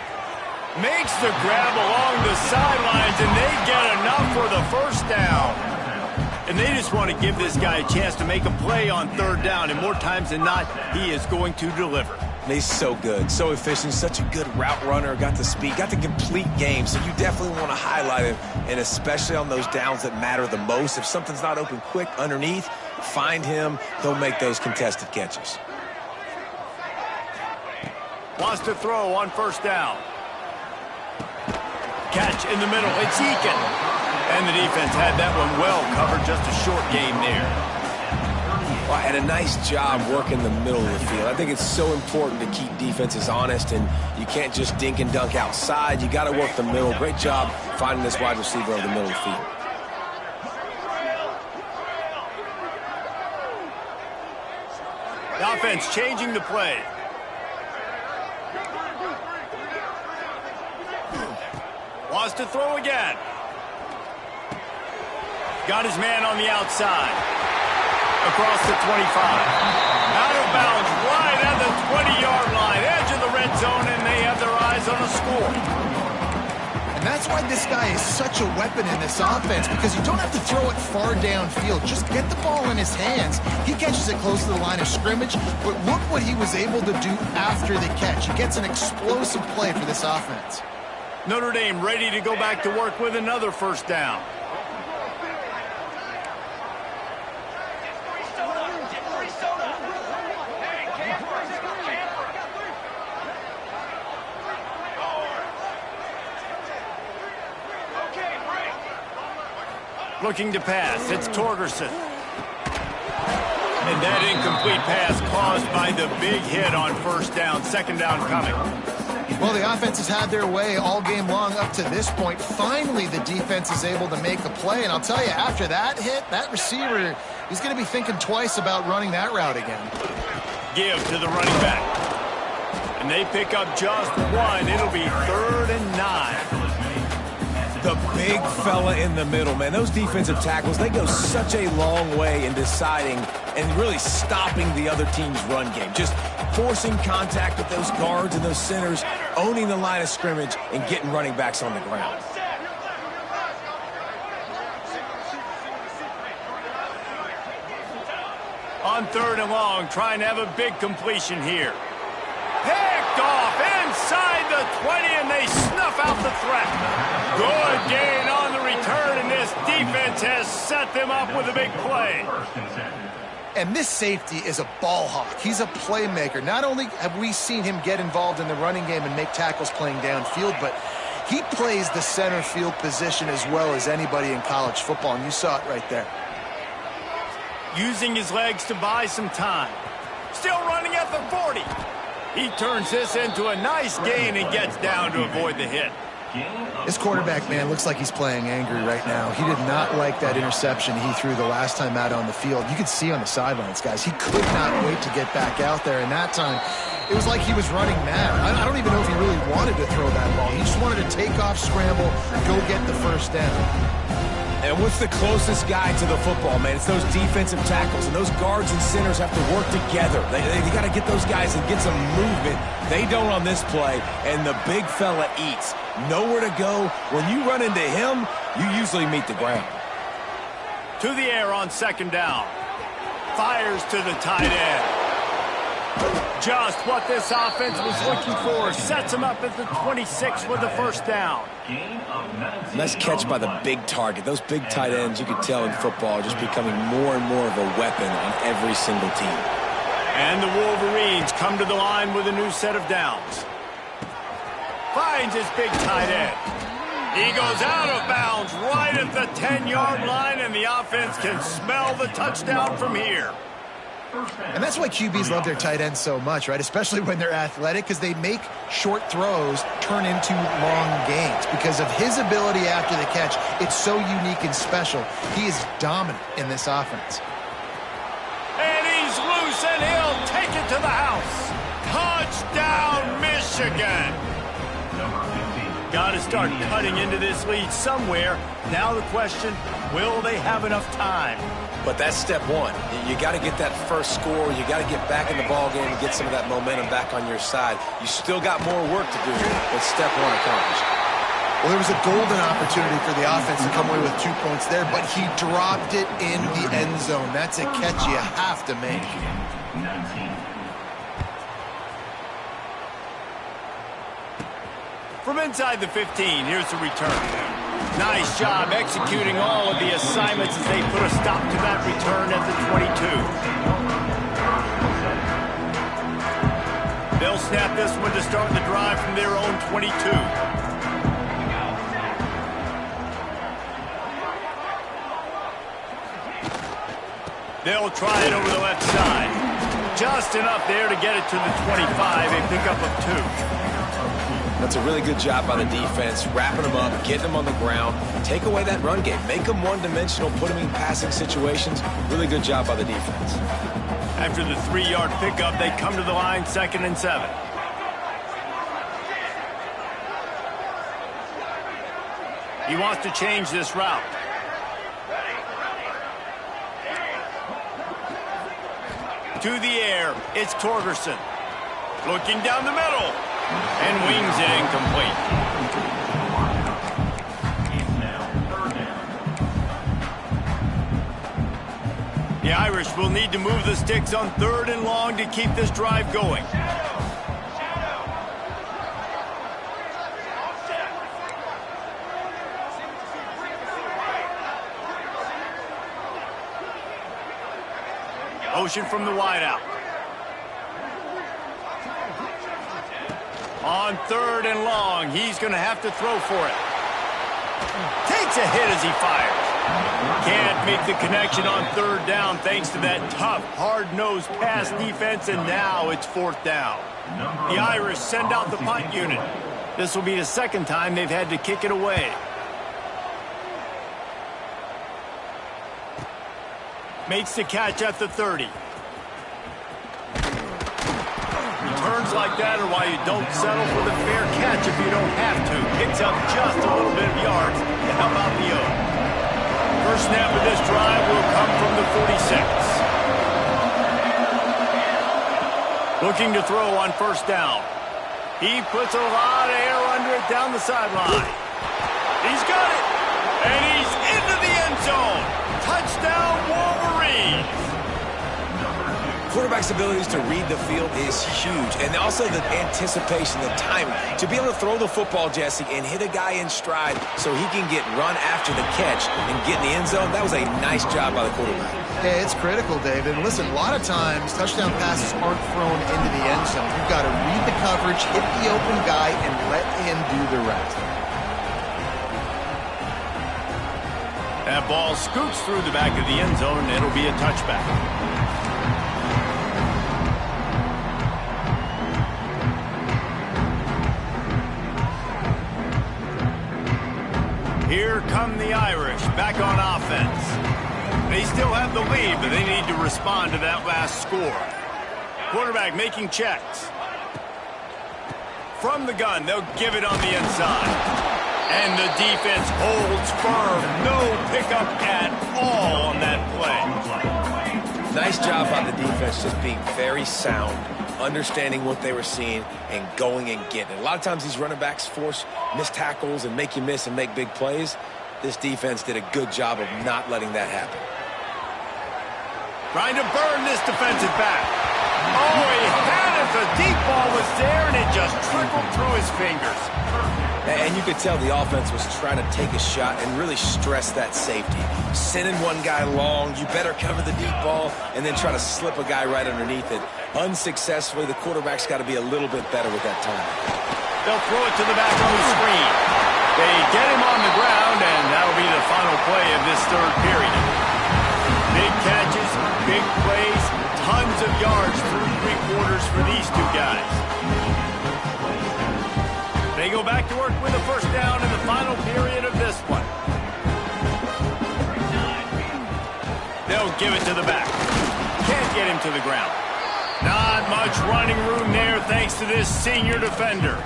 Makes the grab along the sidelines, and they get enough for the first down. And they just want to give this guy a chance to make a play on 3rd down, and more times than not, he is going to deliver. And he's so good, so efficient, such a good route runner, got the speed, got the complete game, so you definitely want to highlight him, and especially on those downs that matter the most. If something's not open quick underneath, find him, he'll make those contested catches. Wants to throw on 1st down. Catch in the middle, it's Eakin. And the defense had that one well covered, just a short game there. Well, and a nice job working the middle of the field. I think it's so important to keep defenses honest, and you can't just dink and dunk outside. You got to work the middle. Great job finding this wide receiver over the middle of the field. The offense changing the play. Wants to throw again. Got his man on the outside. Across the 25. Out of bounds, right at the 20-yard line. Edge of the red zone, and they have their eyes on a score. And that's why this guy is such a weapon in this offense, because you don't have to throw it far downfield. Just get the ball in his hands. He catches it close to the line of scrimmage, but look what he was able to do after the catch. He gets an explosive play for this offense. Notre Dame ready to go back to work with another 1st down. Looking to pass, it's Torgerson. And that incomplete pass caused by the big hit on 1st down, 2nd down coming. Well, the offense has had their way all game long up to this point. Finally, the defense is able to make a play. And I'll tell you, after that hit, that receiver is going to be thinking twice about running that route again. Give to the running back. And they pick up just one. It'll be 3rd and 9. The big fella in the middle, man. Those defensive tackles, they go such a long way in deciding and really stopping the other team's run game. Just forcing contact with those guards and those centers, owning the line of scrimmage, and getting running backs on the ground. On 3rd and long, trying to have a big completion here. Picked off inside the 20, and they snuff out the threat. Good gain on the return, and this defense has set them up with a big play. And this safety is a ball hawk. He's a playmaker. Not only have we seen him get involved in the running game and make tackles playing downfield, but he plays the center field position as well as anybody in college football, and you saw it right there. Using his legs to buy some time. Still running at the 40. He turns this into a nice gain and gets down to avoid the hit. This quarterback, man, looks like he's playing angry right now. He did not like that interception he threw the last time out on the field. You could see on the sidelines, guys, he could not wait to get back out there. And that time, it was like he was running mad. I don't even know if he really wanted to throw that ball. He just wanted to take off, scramble, go get the first down. And what's the closest guy to the football, man? It's those defensive tackles, and those guards and centers have to work together. They got to get those guys and get some movement. They don't on this play, and the big fella eats. Nowhere to go. When you run into him, you usually meet the ground. To the air on second down. Fires to the tight end. Just what this offense was looking for. Sets him up at the 26 with the first down. Nice catch by the big target. Those big tight ends, you can tell in football, are just becoming more and more of a weapon on every single team. And the Wolverines come to the line with a new set of downs. Finds his big tight end. He goes out of bounds right at the 10-yard line, and the offense can smell the touchdown from here. And that's why QBs love their tight ends so much, right? Especially when they're athletic, because they make short throws turn into long gains. Because of his ability after the catch, it's so unique and special. He is dominant in this offense. And he's loose, and he'll take it to the house. Touchdown, Michigan! Got to start cutting into this lead somewhere. Now the question, will they have enough time? But that's step one. You got to get that first score. You got to get back in the ball game and get some of that momentum back on your side. You still got more work to do, but step one accomplished. Well, there was a golden opportunity for the offense to come away with 2 points there, but he dropped it in the end zone. That's a catch you have to make. From inside the 15, here's the return. Nice job executing all of the assignments as they put a stop to that return at the 22. They'll snap this one to start the drive from their own 22. They'll try it over the left side. Just enough there to get it to the 25, a pickup of 2. That's a really good job by the defense, wrapping them up, getting them on the ground, take away that run game, make them one-dimensional, put them in passing situations. Really good job by the defense. After the 3-yard pickup, they come to the line, 2nd and 7. He wants to change this route. To the air, it's Torgerson. Looking down the middle. And wings it incomplete. The Irish will need to move the sticks on 3rd and long to keep this drive going. Motion from the wideout. On 3rd and long, he's going to have to throw for it. Takes a hit as he fires. Can't make the connection on 3rd down thanks to that tough, hard-nosed pass defense, and now it's 4th down. The Irish send out the punt unit. This will be the 2nd time they've had to kick it away. Makes the catch at the 30. Returns like that are why you don't settle for the fair catch if you don't have to. Picks up just a little bit of yards to help out the O. First snap of this drive will come from the 46. Looking to throw on 1st down. He puts a lot of air under it down the sideline. He's got it! And he's into the end zone! Touchdown, Wolverines! Quarterback's abilities to read the field is huge, and also the anticipation, the timing. To be able to throw the football, Jesse, and hit a guy in stride so he can get run after the catch and get in the end zone, that was a nice job by the quarterback. Yeah, it's critical, David. And listen, a lot of times, touchdown passes aren't thrown into the end zone. You've got to read the coverage, hit the open guy, and let him do the rest. That ball scoots through the back of the end zone, and it'll be a touchback. Here come the Irish back on offense. They still have the lead, but they need to respond to that last score. Quarterback making checks. From the gun, they'll give it on the inside. And the defense holds firm. No pickup at all on that play. Nice job by the defense just being very sound, understanding what they were seeing, and going and getting it. A lot of times these running backs force missed tackles and make you miss and make big plays. This defense did a good job of not letting that happen. Trying to burn this defensive back. Oh, he had it. The deep ball was there, and it just trickled through his fingers. And you could tell the offense was trying to take a shot and really stress that safety. Sending one guy long, you better cover the deep ball, and then try to slip a guy right underneath it. Unsuccessfully, the quarterback's got to be a little bit better with that time. They'll throw it to the back on the screen. They get him on the ground, and that'll be the final play of this third period. Big catches, big plays, tons of yards through three quarters for these two guys. They go back to work with a first down in the final period of this one. They'll give it to the back. Can't get him to the ground. Not much running room there thanks to this senior defender.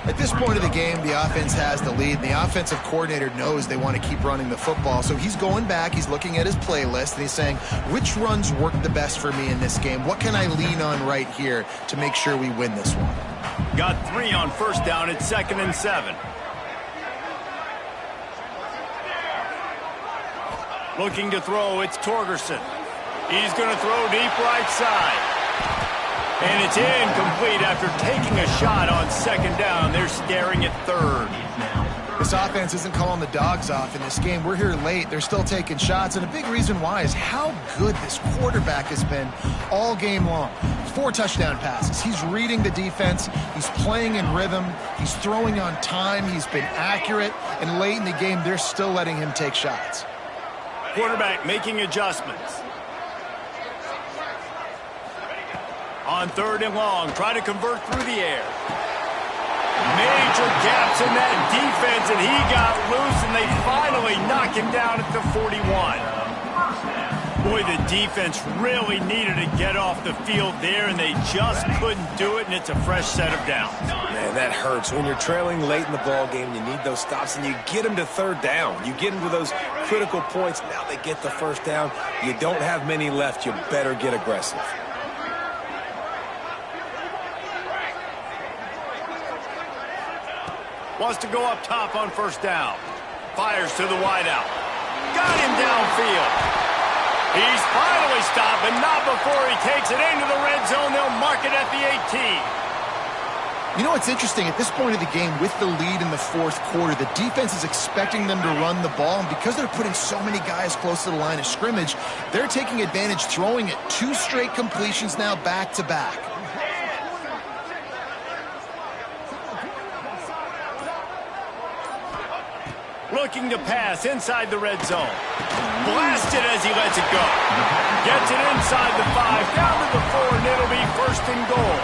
At this point of the game, the offense has the lead, and the offensive coordinator knows they want to keep running the football. So he's going back, he's looking at his playlist, and he's saying, which runs work the best for me in this game? What can I lean on right here to make sure we win this one? Got 3 on first down at 2nd and 7. Looking to throw, it's Torgerson. He's going to throw deep right side. And it's incomplete after taking a shot on 2nd down. They're staring at 3rd. This offense isn't calling the dogs off in this game. We're here late. They're still taking shots, and a big reason why is how good this quarterback has been all game long. 4 touchdown passes. He's reading the defense. He's playing in rhythm. He's throwing on time. He's been accurate, and late in the game, they're still letting him take shots. Quarterback making adjustments. On 3rd and long, try to convert through the air. Major gaps in that defense, and he got loose, and they finally knock him down at the 41. Boy, the defense really needed to get off the field there, and they just couldn't do it, and it's a fresh set of downs. Man, that hurts. When you're trailing late in the ball game, you need those stops, and you get them to 3rd down. You get them to those critical points. Now they get the first down. You don't have many left. You better get aggressive. Wants to go up top on first down. Fires to the wideout. Got him downfield. He's finally stopped, but not before he takes it into the red zone. They'll mark it at the 18. You know what's interesting? At this point of the game, with the lead in the 4th quarter, the defense is expecting them to run the ball, and because they're putting so many guys close to the line of scrimmage, they're taking advantage, throwing it 2 straight completions now back-to-back. Looking to pass inside the red zone. Blasted as he lets it go. Gets it inside the 5, down to the 4, and it'll be 1st and goal.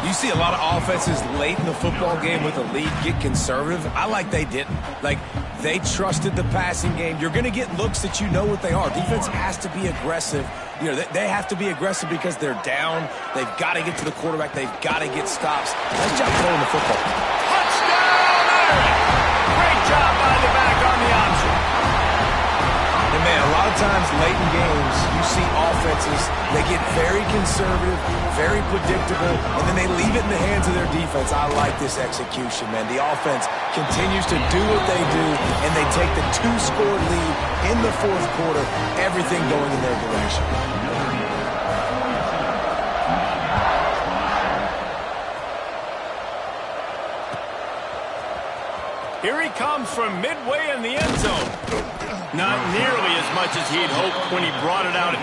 You see a lot of offenses late in the football game with a lead get conservative. I like they didn't. Like, they trusted the passing game. You're going to get looks that you know what they are. Defense has to be aggressive. You know, they have to be aggressive because they're down. They've got to get to the quarterback. They've got to get stops. Nice job throwing the football. Great job by the back on the option. And man, a lot of times late in games, you see offenses, they get very conservative, very predictable, and then they leave it in the hands of their defense. I like this execution, man. The offense continues to do what they do, and they take the 2-score lead in the 4th quarter, everything going in their direction. Here he comes from midway in the end zone. Not nearly as much as he'd hoped when he brought it out.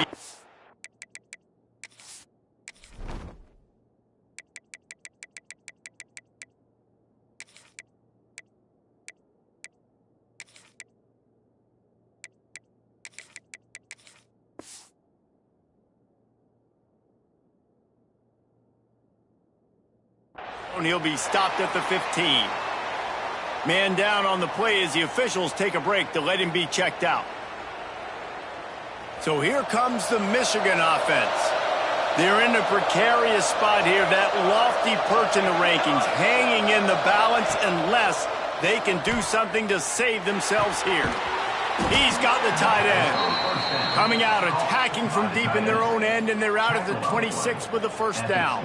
And he'll be stopped at the 15. Man down on the play as the officials take a break to let him be checked out. So here comes the Michigan offense. They're in a precarious spot here, that lofty perch in the rankings, hanging in the balance unless they can do something to save themselves here. He's got the tight end. Coming out, attacking from deep in their own end, and they're out at the 26 with the first down.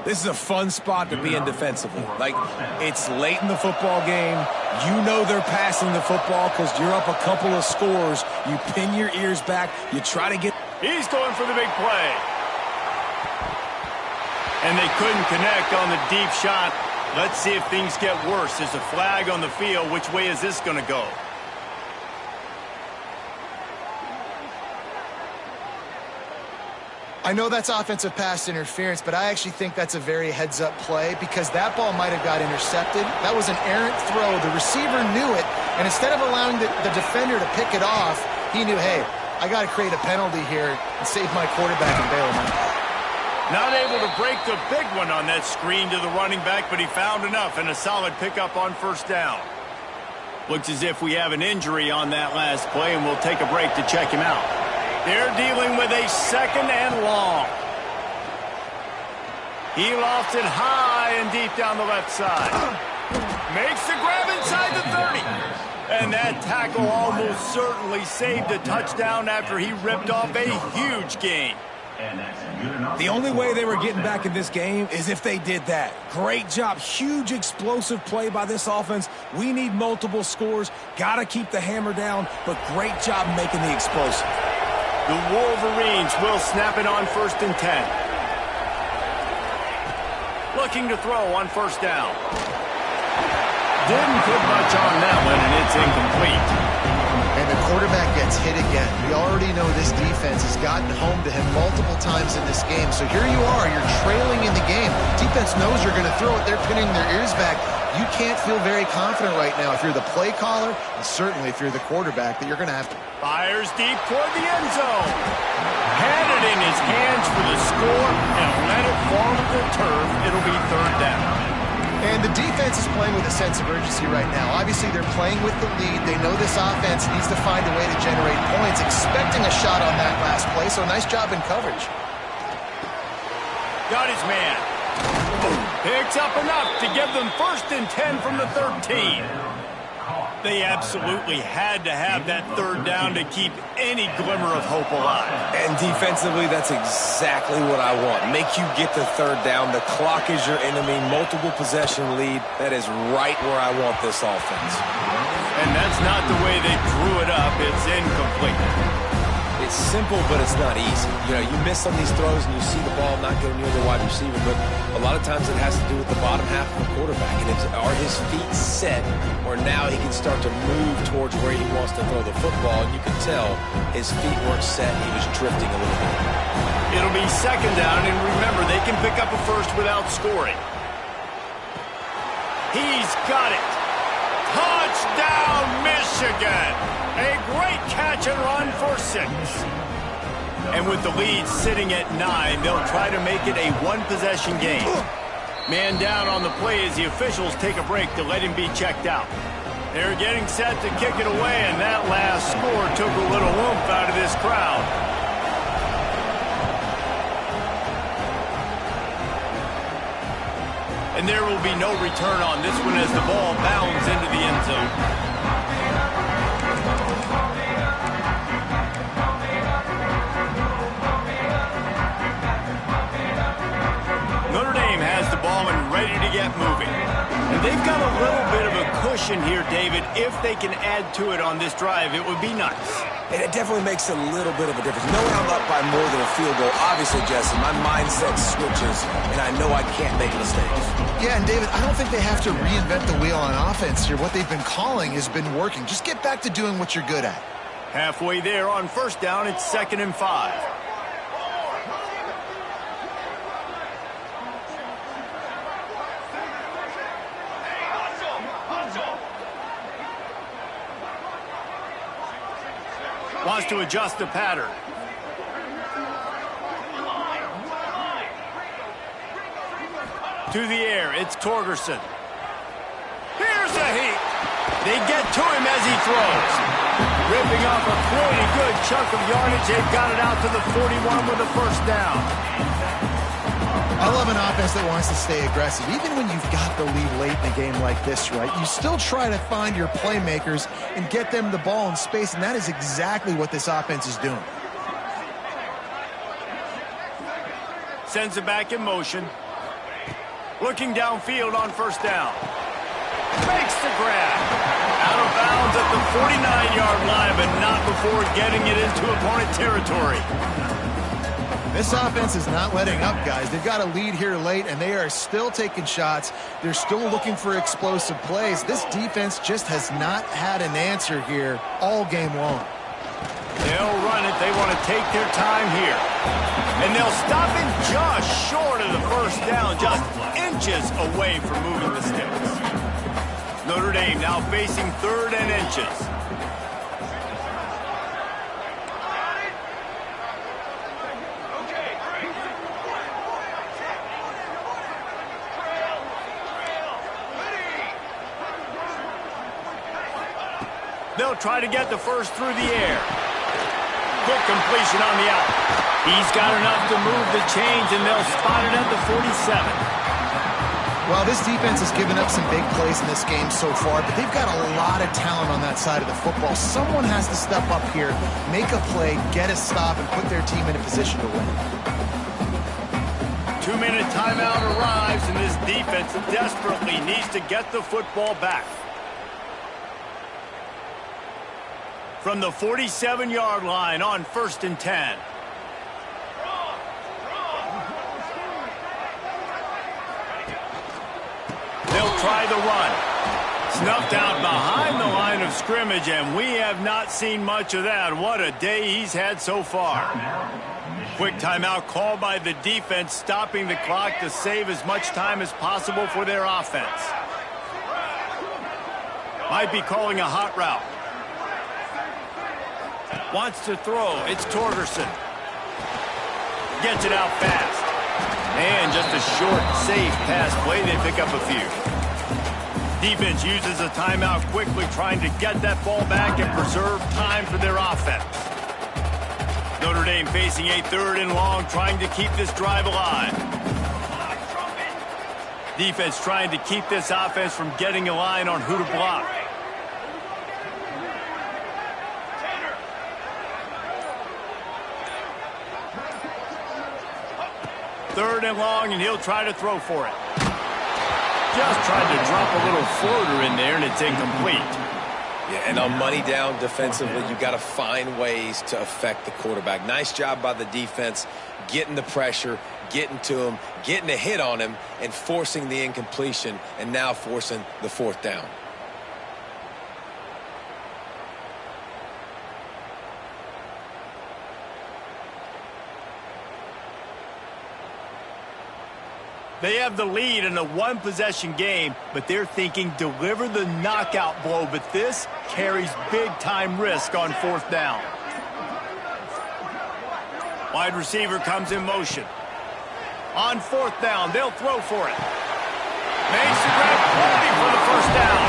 This is a fun spot to be in defensively. Like, it's late in the football game. You know they're passing the football because you're up a couple of scores. You pin your ears back. You try to get... He's going for the big play. And they couldn't connect on the deep shot. Let's see if things get worse. There's a flag on the field. Which way is this going to go? I know that's offensive pass interference, but I actually think that's a very heads-up play because that ball might have got intercepted. That was an errant throw. The receiver knew it, and instead of allowing the defender to pick it off, he knew, hey, I got to create a penalty here and save my quarterback and bail him out. Not able to break the big one on that screen to the running back, but he found enough and a solid pickup on first down. Looks as if we have an injury on that last play, and we'll take a break to check him out. They're dealing with a second and long. He lofts it high and deep down the left side. Makes the grab inside the 30. And that tackle almost certainly saved a touchdown after he ripped off a huge gain. The only way they were getting back in this game is if they did that. Great job. Huge explosive play by this offense. We need multiple scores. Got to keep the hammer down, but great job making the explosive. The Wolverines will snap it on 1st and 10. Looking to throw on first down. Didn't put much on that one, and it's incomplete. And the quarterback gets hit again. We already know this defense has gotten home to him multiple times in this game. So here you are, you're trailing in the game. Defense knows you're going to throw it. They're pinning their ears back. You can't feel very confident right now if you're the play caller, and certainly if you're the quarterback, that you're going to have to. Fires deep toward the end zone. Had it in his hands for the score and let it fall to the turf. It'll be third down. And the defense is playing with a sense of urgency right now. Obviously, they're playing with the lead. They know this offense needs to find a way to generate points, expecting a shot on that last play, so nice job in coverage. Got his man. Picks up enough to give them 1st and 10 from the 13. They absolutely had to have that third down to keep any glimmer of hope alive. And defensively, that's exactly what I want. Make you get the third down. The clock is your enemy. Multiple possession lead. That is right where I want this offense. And that's not the way they drew it up. It's incomplete. It's simple, but it's not easy. You know, you miss on these throws and you see the ball not go near the wide receiver, but a lot of times it has to do with the bottom half of the quarterback. And are his feet set, or now he can start to move towards where he wants to throw the football, and you can tell his feet weren't set. He was drifting a little bit. It'll be second down, and remember, they can pick up a first without scoring. He's got it. Touchdown, Michigan! A great catch and run for 6. And with the lead sitting at 9, they'll try to make it a one-possession game. Man down on the play as the officials take a break to let him be checked out. They're getting set to kick it away, and that last score took a little oomph out of this crowd. And there will be no return on this one as the ball bounds into the end zone. Notre Dame has the ball and ready to get moving. And they've got a little bit of a cushion here, David. If they can add to it on this drive, it would be nice. And it definitely makes a little bit of a difference. Knowing I'm up by more than a field goal, obviously, Jesse, my mindset switches, and I know I can't make mistakes. Yeah, and David, I don't think they have to reinvent the wheel on offense here. What they've been calling has been working. Just get back to doing what you're good at. Halfway there on first down, it's 2nd and 5. Wants to adjust the pattern. To the air, it's Torgerson. Here's Here's the heat. They get to him as he throws. Ripping off a pretty good chunk of yardage. They've got it out to the 41 with a first down. I love an offense that wants to stay aggressive. Even when you've got the lead late in a game like this, right, you still try to find your playmakers and get them the ball in space, and that is exactly what this offense is doing. Sends it back in motion. Looking downfield on first down. Makes the grab. Out of bounds at the 49-yard line, but not before getting it into opponent territory. This offense is not letting up, guys. They've got a lead here late, and they are still taking shots. They're still looking for explosive plays. This defense just has not had an answer here all game long. They'll run it. They want to take their time here. And they'll stop him just short of the first down, just inches away from moving the sticks. Notre Dame now facing 3rd and inches. They'll try to get the first through the air. Quick completion on the out. He's got enough to move the chains, and they'll spot it at the 47. Well, this defense has given up some big plays in this game so far, but they've got a lot of talent on that side of the football. Someone has to step up here, make a play, get a stop, and put their team in a position to win. 2-minute timeout arrives, and this defense desperately needs to get the football back. From the 47-yard line on 1st and 10. They'll try the run. Snuffed out behind the line of scrimmage, and we have not seen much of that. What a day he's had so far. Quick timeout called by the defense, stopping the clock to save as much time as possible for their offense. Might be calling a hot route. Wants to throw. It's Torgerson. Gets it out fast. And just a short, safe pass play. They pick up a few. Defense uses a timeout quickly, trying to get that ball back and preserve time for their offense. Notre Dame facing a 3rd and long, trying to keep this drive alive. Defense trying to keep this offense from getting a line on who to block. Third and long, and he'll try to throw for it. Just tried to drop a little floater in there, and it's incomplete. Yeah, and on money down defensively, you got to find ways to affect the quarterback. Nice job by the defense, getting the pressure, getting to him, getting a hit on him, and forcing the incompletion, and now forcing the 4th down. They have the lead in a 1-possession game, but they're thinking deliver the knockout blow, but this carries big-time risk on 4th down. Wide receiver comes in motion. On 4th down, they'll throw for it. Makes the grab, plenty for the first down.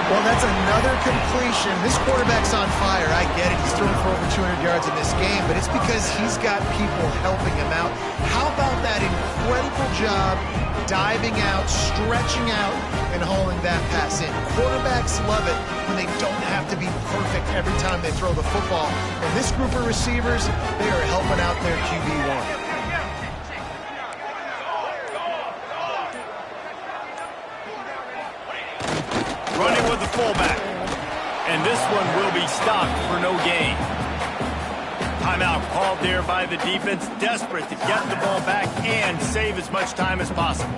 Well, that's another completion. This quarterback's on fire. I get it. He's thrown for over 200 yards in this game, but it's because he's got people helping him out. How about that incredible job diving out, stretching out, and hauling that pass in? Quarterbacks love it when they don't have to be perfect every time they throw the football. And this group of receivers, they are helping out their QB1. Running with the fullback. And this one will be stopped for no gain. Timeout called there by the defense, desperate to get the ball back and save as much time as possible.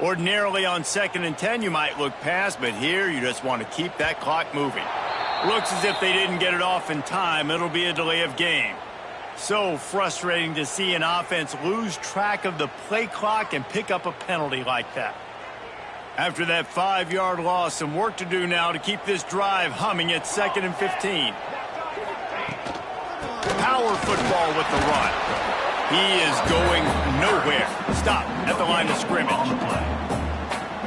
Ordinarily on 2nd and 10, you might look past, but here you just want to keep that clock moving. Looks as if they didn't get it off in time. It'll be a delay of game. So frustrating to see an offense lose track of the play clock and pick up a penalty like that. After that 5-yard loss, some work to do now to keep this drive humming at 2nd and 15. Power football with the run. He is going nowhere. Stop at the line of scrimmage.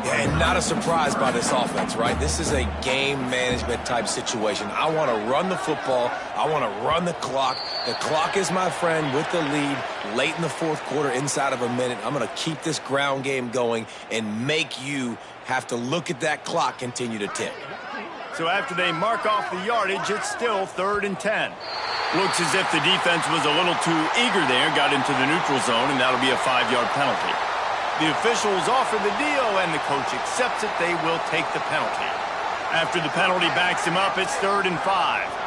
Yeah, and not a surprise by this offense, right? This is a game management type situation. I want to run the football. I want to run the clock. The clock is my friend with the lead late in the 4th quarter, inside of a minute. I'm going to keep this ground game going and make you have to look at that clock continue to tick. So after they mark off the yardage, it's still 3rd and 10. Looks as if the defense was a little too eager there, got into the neutral zone, and that'll be a 5-yard penalty. The officials offer the deal, and the coach accepts it. They will take the penalty. After the penalty backs him up, it's 3rd and 5.